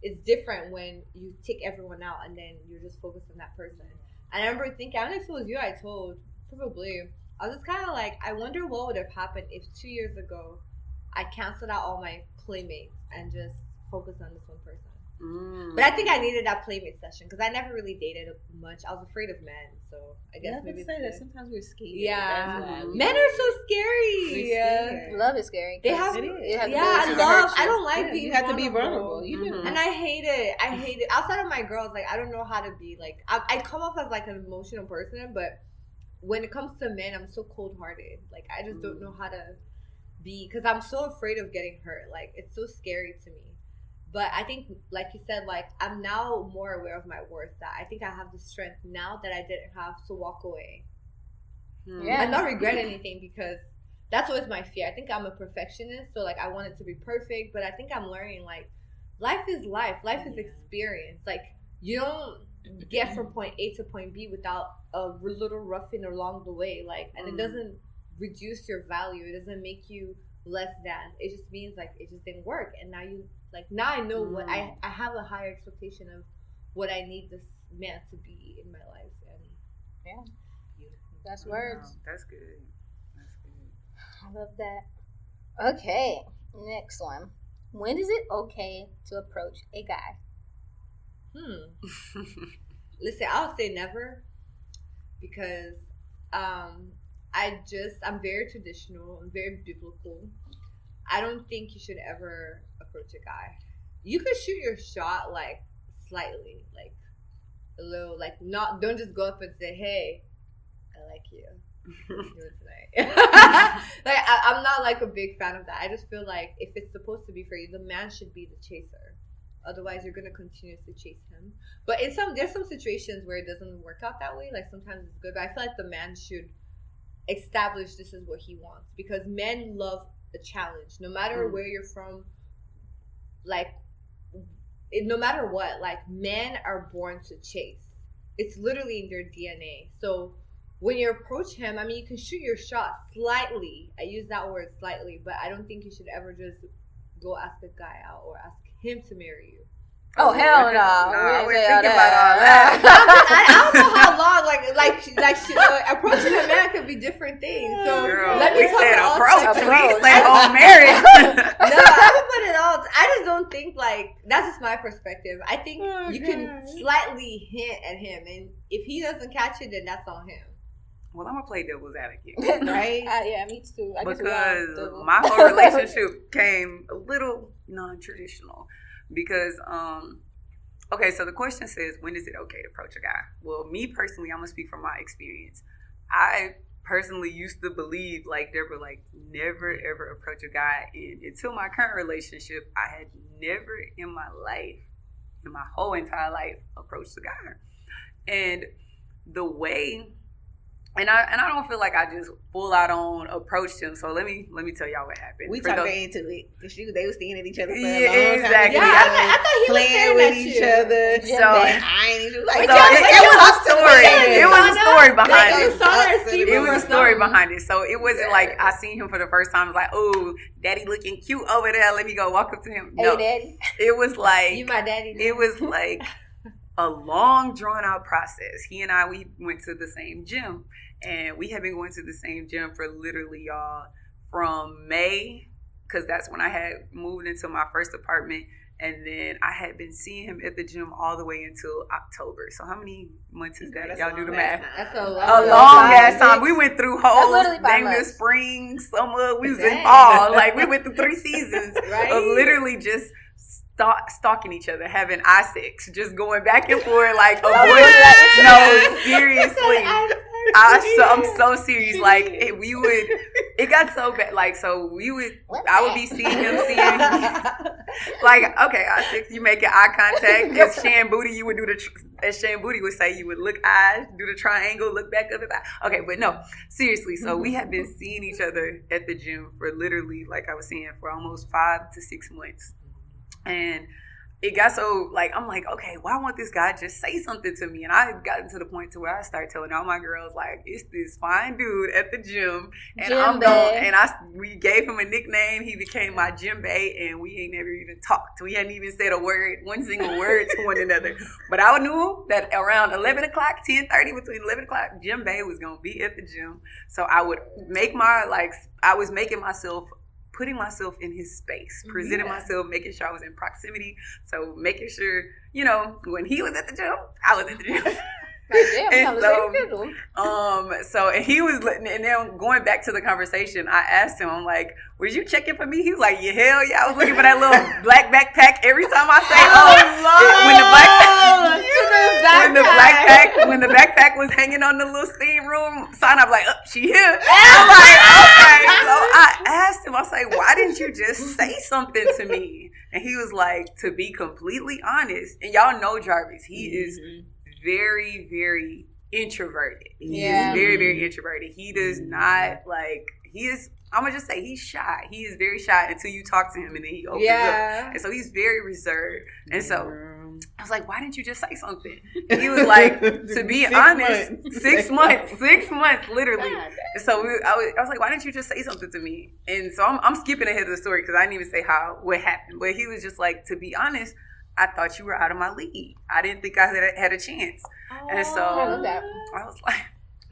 it's different when you take everyone out and then you're just focused on that person. And I remember thinking, I don't know if it was you I told, probably. I was just kind of like, I wonder what would have happened if 2 years ago I canceled out all my playmates and just focused on this one person. But I think I needed that playmate session because I never really dated much. I was afraid of men, so I guess maybe say that sometimes we're scared. Yeah, men are so scary. Yeah, love is scary. They have, I don't like being. You have to be vulnerable. You do, and I hate it. Outside of my girls, like, I don't know how to be like. I come off as like an emotional person, but when it comes to men, I'm so cold-hearted. Like, I just don't know how to be, because I'm so afraid of getting hurt. Like, it's so scary to me. But I think, like you said, like, I'm now more aware of my worth, that I think I have the strength now that I didn't have to walk away. And not regret anything, because that's always my fear. I think I'm a perfectionist, so, like, I want it to be perfect. But I think I'm learning, like, life is life. Life is experience. Like, you don't get from point A to point B without a little roughing along the way. Like, and it doesn't reduce your value. It doesn't make you less than. It just means, like, it just didn't work. And now now I know what I have a higher expectation of what I need this man to be in my life. And Yeah. That's words. That's good. That's good. I love that. Okay, next one. When is it okay to approach a guy? Listen, I'll say never because I'm very traditional. I'm very biblical. I don't think you should ever approach a guy. You could shoot your shot like slightly, like a little, like don't just go up and say, "Hey, I like you. Let's do it tonight." Like I'm not like a big fan of that. I just feel like if it's supposed to be for you, the man should be the chaser. Otherwise, you're gonna continuously chase him. But there's some situations where it doesn't work out that way. Like sometimes it's good, but I feel like the man should establish this is what he wants because men love a challenge. No matter where you're from, like no matter what, like men are born to chase. It's literally in their DNA. So when you approach him, I mean, you can shoot your shot slightly. I use that word slightly, but I don't think you should ever just go ask a guy out or ask him to marry you. Oh, hell no! I was thinking about all that. I don't know how long. Approaching a man could be different things. So girl, let me we said approach. approach. We said marriage. No, I would put it all. I just don't think that's just my perspective. I think you can slightly hint at him, and if he doesn't catch it, then that's on him. Well, I'm gonna play devil's advocate, Right? Yeah, me too. Because my whole relationship came a little non-traditional. Because okay, so the question says, when is it okay to approach a guy? Well, me personally, I'm gonna speak from my experience. I personally used to believe, like Deborah, like never ever approach a guy, and until my current relationship, I had never in my life, in my whole entire life, approached a guy. And the way, and I don't feel like I just full out on approached him. So let me tell y'all what happened. We talked into it. They were staring at each other for a long Yeah, exactly. time. Yeah, I thought he was playing with each other. So it was a story. It was a story behind it. It was a story behind it. So it wasn't like I seen him for the first time. It was like, oh, daddy looking cute over there. Let me go walk up to him. No, hey, daddy. It was like you my daddy. It was like a long drawn out process. He and I, we went to the same gym, and we had been going to the same gym for literally, y'all, from May, because that's when I had moved into my first apartment. And then I had been seeing him at the gym all the way until October. So how many months is that? Y'all do the math. That's a long ass time. We went through whole dang near spring, summer. We was in fall. Like we went through 3 seasons of literally just stalking each other, having eye sex, just going back and forth like avoiding. No, seriously. I'm so serious. Like it got so bad. Like so I would be seeing him like, okay, eye sex, you making eye contact. As Shan Booty, you would do as Shan Booty would say, you would look eyes, do the triangle, look back up. Okay, but no, seriously. So we have been seeing each other at the gym for literally, like I was saying, for almost 5 to 6 months. And it got so, like, I'm like, okay, why won't this guy just say something to me? And I had gotten to the point to where I started telling all my girls, like, it's this fine dude at the gym. And we gave him a nickname. He became my gym bae, and we ain't never even talked. We hadn't even said one single word to one another. But I knew that around 11 o'clock, 10:30, between 11 o'clock, gym bae was going to be at the gym. So I would make I was making myself, putting myself in his space, presenting myself, making sure I was in proximity. So making sure, when he was at the gym, I was at the gym. And he was, and then going back to the conversation, I asked him, I'm like, was you checking for me? He was like, yeah, hell yeah. I was looking for that little black backpack every time I say, when the backpack was hanging on the little steam room sign, I'm like, she here. I'm like, okay. So I asked him, I say, why didn't you just say something to me? And he was like, to be completely honest, and y'all know Jarvis, he is very, very introverted. He is very, very introverted. He does not I'm gonna just say he's shy. He is very shy until you talk to him, and then he opens up. And so he's very reserved. And so I was like, why didn't you just say something? He was like, to be honest, 6 months, literally. And so I was like, why didn't you just say something to me? And so I'm skipping ahead of the story because I didn't even say what happened. But he was just like, to be honest, I thought you were out of my league. I didn't think I had a chance. And so I was like,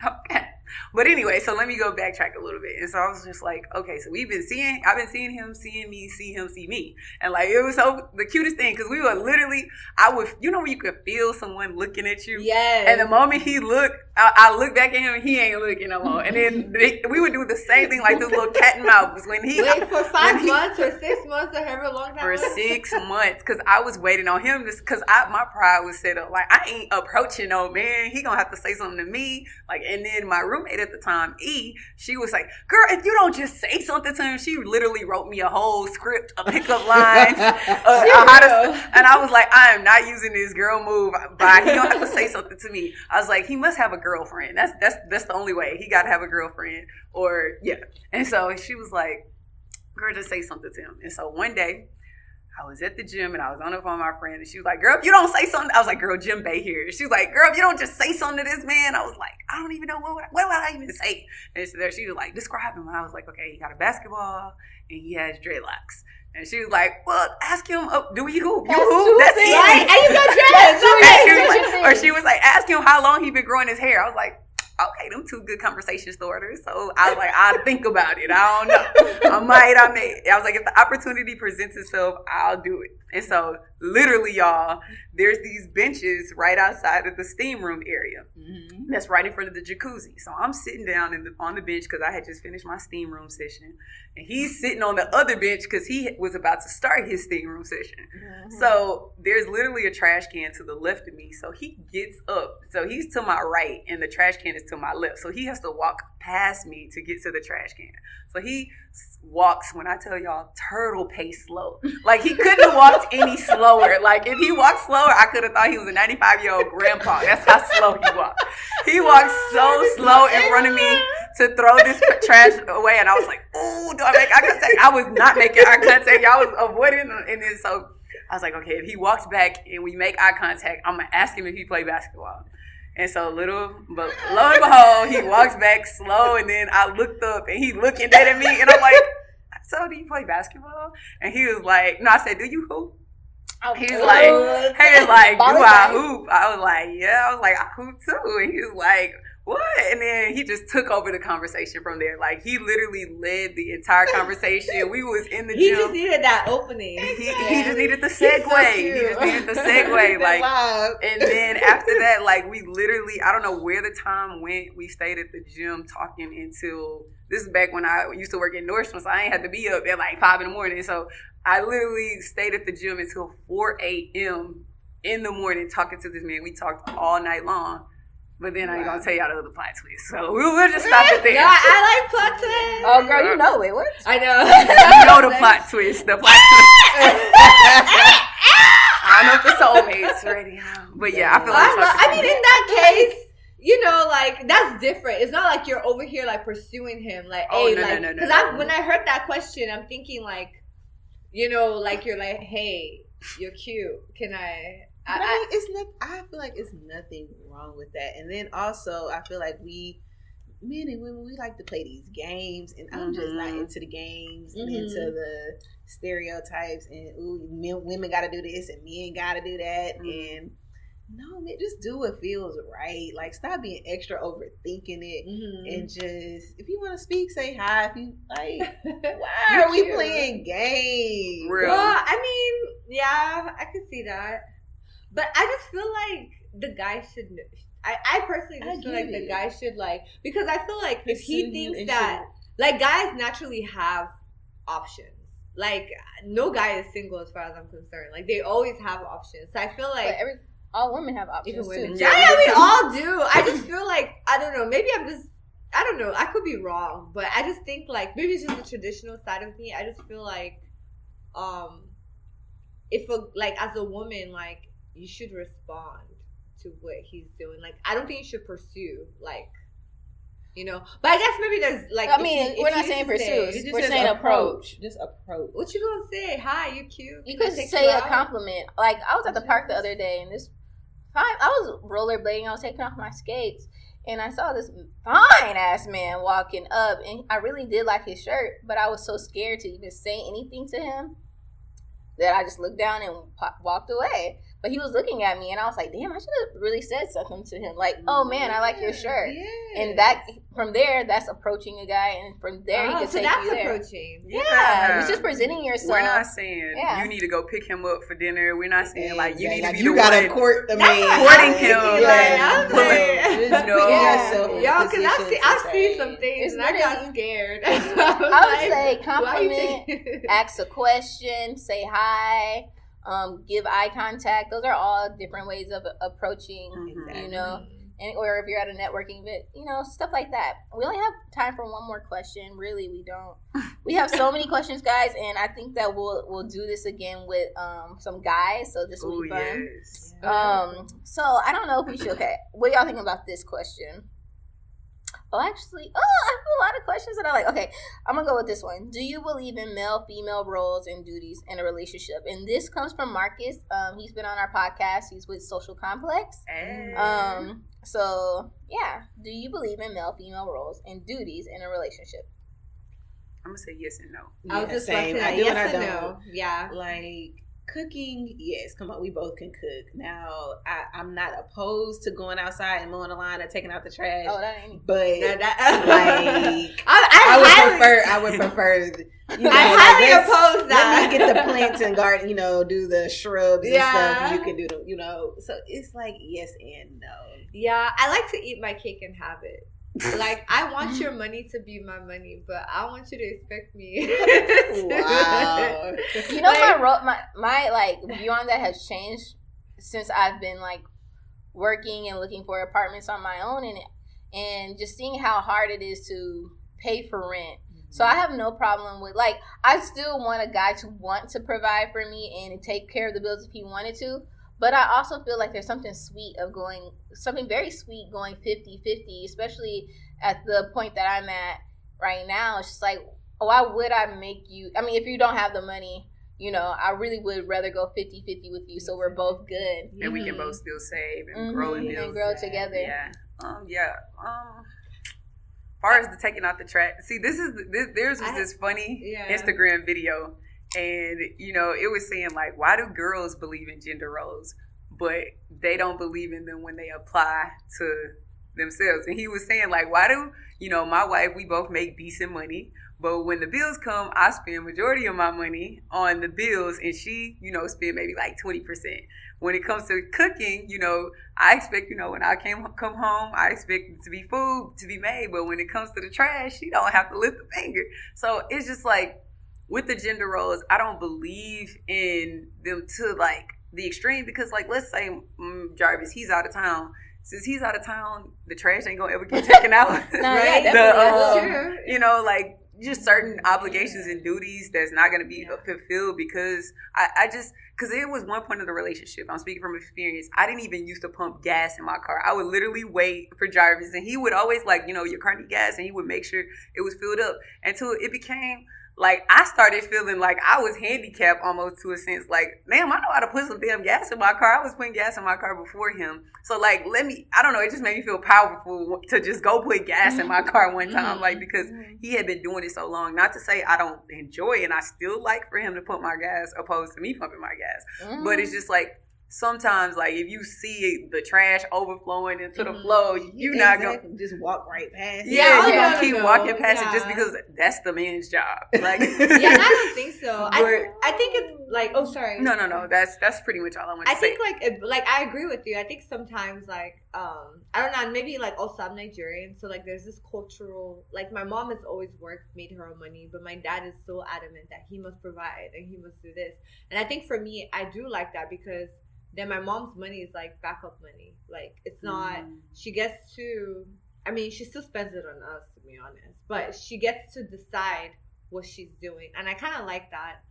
okay. But anyway, so let me go backtrack a little bit. And so I was just like, okay, so I've been seeing him, seeing me, see him, see me. And like, it was so the cutest thing because we were literally, when you could feel someone looking at you. Yes. And the moment he looked, I looked back at him and he ain't looking no more. And then we would do the same thing like this little cat and mouse. When he wait for 5 months or 6 months or however long time. For 6 months, because I was waiting on him because my pride was set up like I ain't approaching no man. He gonna have to say something to me. Like, and then my roommate at the time, E, she was like, "Girl, if you don't just say something to him," she literally wrote me a whole script, a pickup line, and I was like, "I am not using this girl move. But he gonna have to say something to me." I was like, "He must have a girlfriend. That's the only way. He got to have a girlfriend, or yeah." And so she was like, "Girl, just say something to him." And so one day, I was at the gym and I was on the phone with my friend and she was like, "Girl, if you don't say something," I was like, "Girl, Jim Bay here." She was like, "Girl, if you don't just say something to this man," I was like, "I don't even know what would I even say." And so she was like, "Describe him." And I was like, "Okay, he got a basketball and he has dreadlocks." And she was like, "Well, ask him, do you hoop? You hoop? That's easy." Right? And you got dreads. Or she was like, "Ask him how long he been growing his hair." I was like, okay, them 2 good conversation starters. So I was like, I'll think about it. I don't know. I may. I was like, if the opportunity presents itself, I'll do it. And so literally, y'all, there's these benches right outside of the steam room area. Mm-hmm. That's right in front of the jacuzzi. So I'm sitting down on the bench because I had just finished my steam room session. And he's sitting on the other bench because he was about to start his steam room session. Mm-hmm. So there's literally a trash can to the left of me. So he gets up. So he's to my right and the trash can is to my left. So he has to walk past me to get to the trash can. So he walks, when I tell y'all, turtle pace slow. Like, he couldn't have walked any slower. Like, if he walked slower, I could have thought he was a 95-year-old grandpa. That's how slow he walked. He walked so slow in front of me to throw this trash away. And I was like, ooh, do I make eye contact? I was not making eye contact. I was avoiding. And then so I was like, okay, if he walks back and we make eye contact, I'm going to ask him if he played basketball. And so lo and behold, he walks back slow, and then I looked up, and he looking dead at me, and I'm like, "So do you play basketball?" And he was like, "No." I said, "Do you hoop?" He was like, "Do I hoop?" I was like, "Yeah." I was like, "I hoop too." And he was like, "What?" And then he just took over the conversation from there. Like, he literally led the entire conversation. We was in the gym. He just needed that opening. He just needed the segue. So he just needed the segue. Like, and then after that, like, we literally, I don't know where the time went. We stayed at the gym talking until, this is back when I used to work in Nordstrom, so I ain't had to be up at like 5 a.m. So I literally stayed at the gym until 4 a.m. in the morning talking to this man. We talked all night long. But then I ain't gonna tell y'all the other plot twist. So we'll just stop it there. No, I like plot twists. Oh, girl, you know it. What? I know. You know the plot twist. The plot twist. I don't know if the Soulmates ready. But yeah, I feel like I mean, in that case, you know, like, that's different. It's not like you're over here, like, pursuing him. Like, hey, no. Because when I heard that question, I'm thinking, like, you know, like, you're like, hey, you're cute. Can I... I feel like it's nothing wrong with that. And then also, I feel like men and women, we like to play these games, and I'm just not into the games and into the stereotypes. And women got to do this, and men got to do that. And no, man, just do what feels right. Like, stop being extra overthinking it, and just, if you want to speak, say hi. If you like, why are we playing games? Real. Well, I mean, yeah, I could see that. But I just feel like the guy should. I personally just feel like the guy should, like, because I feel like if he thinks that, like, guys naturally have options. Like, no guy is single as far as I'm concerned. Like, they always have options. So I feel like all women have options too. Yeah, we all do. I just feel like, I don't know. Maybe I don't know. I could be wrong, but I just think, like, maybe it's just the traditional side of me. I just feel like, as a woman, like, you should respond to what he's doing. Like, I don't think you should pursue, like, you know. But I guess maybe there's, like, I mean, we're not saying pursue. We're saying approach. Just approach. What you gonna say? Hi, you cute. You could say a compliment. Like, I was at the park the other day, and I was rollerblading. I was taking off my skates, and I saw this fine ass man walking up, and I really did like his shirt, but I was so scared to even say anything to him. that I just looked down and walked away. But he was looking at me, and I was like, damn, I should have really said something to him. Like, oh, man, I like your shirt. Yes. And that, from there, that's approaching a guy. And from there, he can take you there. Approaching. Yeah. It's just presenting yourself. We're not saying you need to go pick him up for dinner. We're not saying, like, you need to be you gotta court the man. Courting him. Y'all, because I've seen some things, and I got scared. I would say compliment, ask a question, say hi. Give eye contact. Those are all different ways of approaching, you know, or if you're at a networking event, you know, stuff like that. We only have time for one more question. Really, we don't. We have so many questions, guys, and I think that we'll do this again with some guys. So this will be fun. Yes. So I don't know if we should. Okay, what do y'all think about this question? I have a lot of questions that I like. Okay, I'm going to go with this one. Do you believe in male-female roles and duties in a relationship? And this comes from Marcus. He's been on our podcast. He's with Social Complex. So, yeah. Do you believe in male-female roles and duties in a relationship? I'm going to say yes and no. I was just saying yes and no. Yeah. Like, cooking, yes. Come on, we both can cook. Now, I'm not opposed to going outside and mowing the lawn and taking out the trash. Oh, that ain't. But like, I would prefer. You know, I highly oppose that. Let me get the plants and garden. You know, do the shrubs and stuff. You can do them. You know, so it's like yes and no. Yeah, I like to eat my cake and have it. Like, I want your money to be my money, but I want you to expect me. Wow. You know, my view on that has changed since I've been like working and looking for apartments on my own, and just seeing how hard it is to pay for rent. So I have no problem with, like, I still want a guy to want to provide for me and take care of the bills if he wanted to. But I also feel like there's something very sweet going 50-50, especially at the point that I'm at right now. It's just like, why would I make you? I mean, if you don't have the money, you know, I really would rather go 50-50 with you, so we're both good. And we can both still save and grow and build. And grow together. Yeah. As far as the taking out the trash, see, theirs was this funny Instagram video. And, you know, it was saying, like, why do girls believe in gender roles, but they don't believe in them when they apply to themselves? And he was saying, like, why do, you know, my wife, we both make decent money, but when the bills come, I spend majority of my money on the bills, and she, you know, spend maybe like 20%. When it comes to cooking, you know, I expect, you know, when I come home, I expect to be food to be made, but when it comes to the trash, she don't have to lift a finger. So it's just like, with the gender roles, I don't believe in them to, like, the extreme, because, like, let's say Jarvis, he's out of town. Since he's out of town, the trash ain't gonna ever get taken out. Right? That's true. You know, like, just certain obligations and duties that's not gonna be fulfilled, because because it was one point of the relationship, I'm speaking from experience, I didn't even used to pump gas in my car. I would literally wait for Jarvis, and he would always, like, you know, your car need gas, and he would make sure it was filled up until it became, like, I started feeling like I was handicapped almost, to a sense. Like, damn, I know how to put some damn gas in my car. I was putting gas in my car before him. So, like, I don't know, it just made me feel powerful to just go put gas in my car one time. Like, because he had been doing it so long. Not to say I don't enjoy it, and I still like for him to put my gas opposed to me pumping my gas. But it's just like, sometimes, like, if you see the trash overflowing into the flow, you're not going to just walk right past it. Yeah, you're going to keep walking past it just because that's the man's job. Like, yeah, I don't think so. I think it's like, oh, sorry. No. That's pretty much all I want to say. I think, like, I agree with you. I think sometimes, like, I don't know, maybe, like, also I'm Nigerian, so, like, there's this cultural, like, my mom has always worked, made her own money, but my dad is so adamant that he must provide and he must do this. And I think for me, I do like that, because then my mom's money is like backup money. Like, it's not, she gets to, I mean, she still spends it on us, to be honest, but she gets to decide what she's doing. And I kind of like that.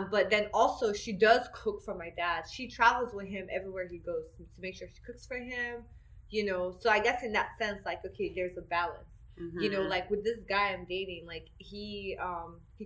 But then also she does cook for my dad. She travels with him everywhere he goes to make sure she cooks for him, you know. So I guess in that sense, like, okay, there's a balance. You know, like with this guy I'm dating, like he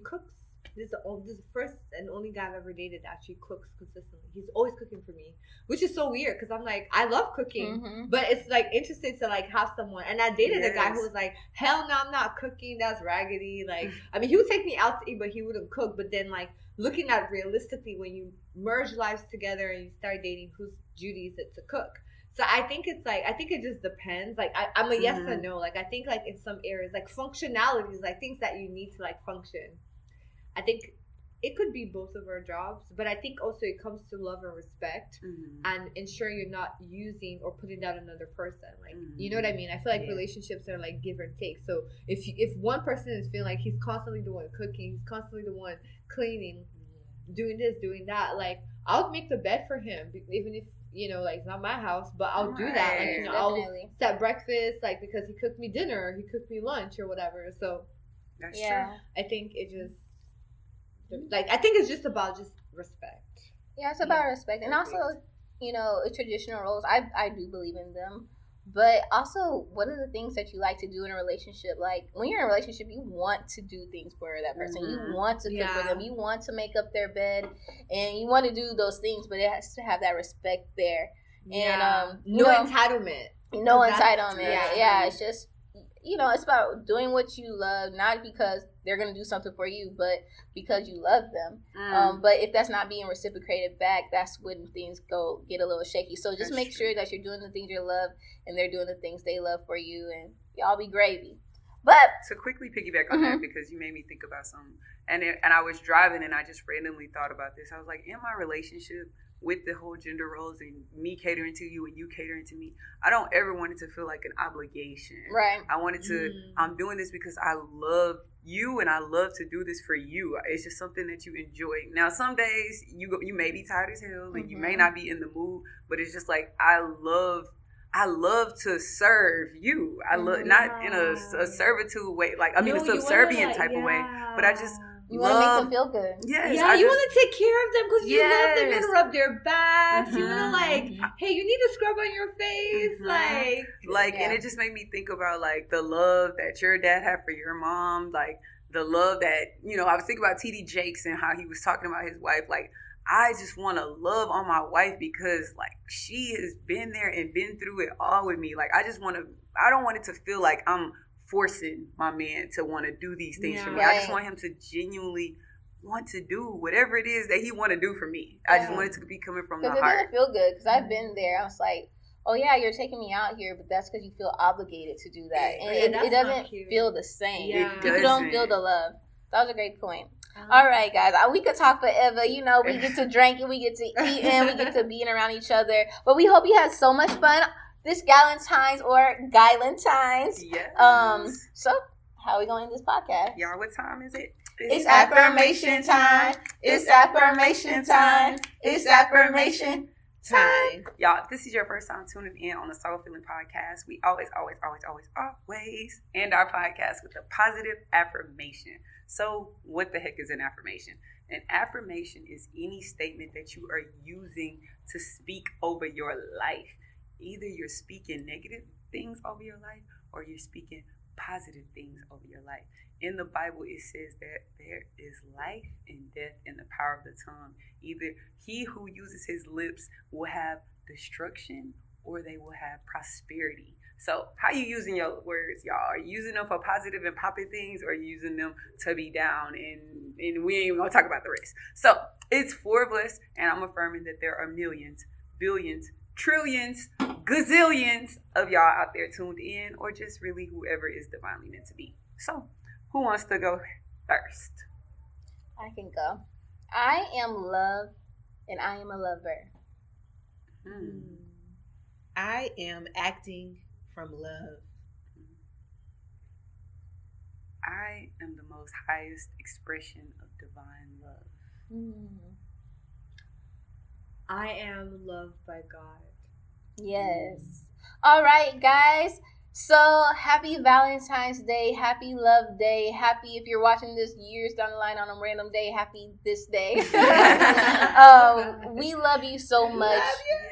cooks. This is the first and only guy I've ever dated that actually cooks consistently. He's always cooking for me, which is so weird because I'm like, I love cooking, but it's like interesting to like have someone. And I dated a guy who was like, hell no, I'm not cooking. That's raggedy. Like, I mean, he would take me out to eat, but he wouldn't cook. But then like looking at realistically, when you merge lives together and you start dating, whose duty is it to cook? So I think it's like, I think it just depends. Like I'm a yes and no. Like I think like in some areas, like functionalities, like things that you need to like function. I think it could be both of our jobs, but I think also it comes to love and respect and ensuring you're not using or putting down another person. Like, you know what I mean? I feel like relationships are like give and take. So if one person is feeling like he's constantly the one cooking, he's constantly the one cleaning, doing this, doing that, like I'll make the bed for him, even if, you know, like it's not my house, but I'll do that. Like, you know, I'll set breakfast, like because he cooked me dinner, he cooked me lunch or whatever. So that's true. I think it just, like, I think it's just about just respect. Yeah, it's about respect. And also, you know, traditional roles, I do believe in them. But also, what are the things that you like to do in a relationship? Like, when you're in a relationship, you want to do things for that person. You want to cook for them. You want to make up their bed. And you want to do those things, but it has to have that respect there. And no entitlement. No entitlement. Yeah, it's just, you know, it's about doing what you love, not because they're going to do something for you, but because you love them. But if that's not being reciprocated back, that's when things get a little shaky. So just make sure that you're doing the things you love and they're doing the things they love for you, and y'all be gravy. But to quickly piggyback on that, because you made me think about something, and I was driving and I just randomly thought about this. I was like, in my relationship, with the whole gender roles and me catering to you and you catering to me, I don't ever want it to feel like an obligation. Right. I wanted to, I'm doing this because I love you and I love to do this for you. It's just something that you enjoy. Now, some days you may be tired as hell and you may not be in the mood, but it's just like, I love to serve you. I love, not in a servitude way, like, I mean, a subservient type of way, but I just, you want to make them feel good. Yes. Yeah, you want to take care of them because you love them. You want to rub their backs. You want to like, hey, you need to scrub on your face. Like, and it just made me think about like the love that your dad had for your mom. Like the love that, you know, I was thinking about TD Jakes and how he was talking about his wife. Like, I just want to love on my wife because like she has been there and been through it all with me. Like, I don't want it to feel like I'm forcing my man to want to do these things for me. I just want him to genuinely want to do whatever it is that he want to do for me. I just want it to be coming from the heart. Because it doesn't feel good. Because I've been there. I was like, oh yeah, you're taking me out here, but that's because you feel obligated to do that. And it doesn't feel the same. People don't feel the love. That was a great point. All right, guys. We could talk forever. You know, we get to drinking, we get to eating, we get to being around each other. But we hope you had so much fun this Galentines or Galentines. Yes. So, how are we going to end this podcast? Y'all, what time is it? It's affirmation time. It's affirmation time. It's affirmation time. Y'all, if this is your first time tuning in on the Soul Feeling Podcast, we always end our podcast with a positive affirmation. So, what the heck is an affirmation? An affirmation is any statement that you are using to speak over your life. Either you're speaking negative things over your life or you're speaking positive things over your life. In the Bible, it says that there is life and death in the power of the tongue. Either he who uses his lips will have destruction or they will have prosperity. So how you using your words, y'all? Are you using them for positive and popping things, or are you using them to be down? And we ain't even gonna talk about the rest. So it's 4 of us, and I'm affirming that there are millions, billions, trillions, gazillions of y'all out there tuned in, or just really whoever is divinely meant to be. So who wants to go first? I can go. I am love and I am a lover. I am acting from love. I am the most highest expression of divine love. I am loved by God. Yes. All right, guys. So happy Valentine's Day. Happy Love Day. Happy if you're watching this years down the line on a random day. Happy this day. We love you so much.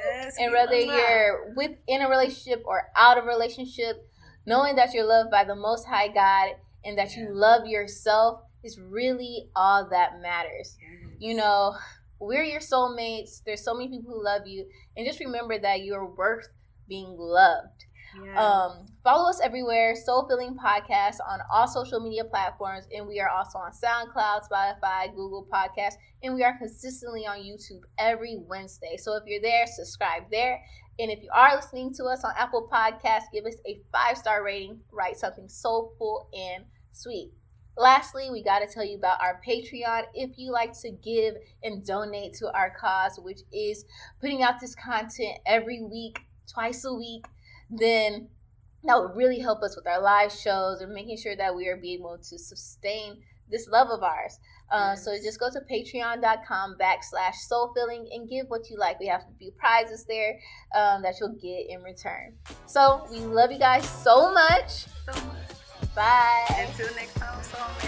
Yes, and whether you're in a relationship or out of a relationship, knowing that you're loved by the Most High God and that you love yourself is really all that matters. You know, we're your soulmates. There's so many people who love you. And just remember that you're worth being loved. Yeah. Follow us everywhere, Soul Filling Podcast, on all social media platforms, and we are also on SoundCloud, Spotify, Google Podcasts, and we are consistently on YouTube every Wednesday. So if you're there, subscribe there. And if you are listening to us on Apple Podcasts, give us a 5-star rating, write something soulful and sweet. Lastly, we got to tell you about our Patreon. If you like to give and donate to our cause, which is putting out this content every week, twice a week, then that would really help us with our live shows and making sure that we are being able to sustain this love of ours. So just go to patreon.com/soulfilling and give what you like. We have a few prizes there that you'll get in return. So we love you guys so much. So much. Bye. Until next time, Soulmates.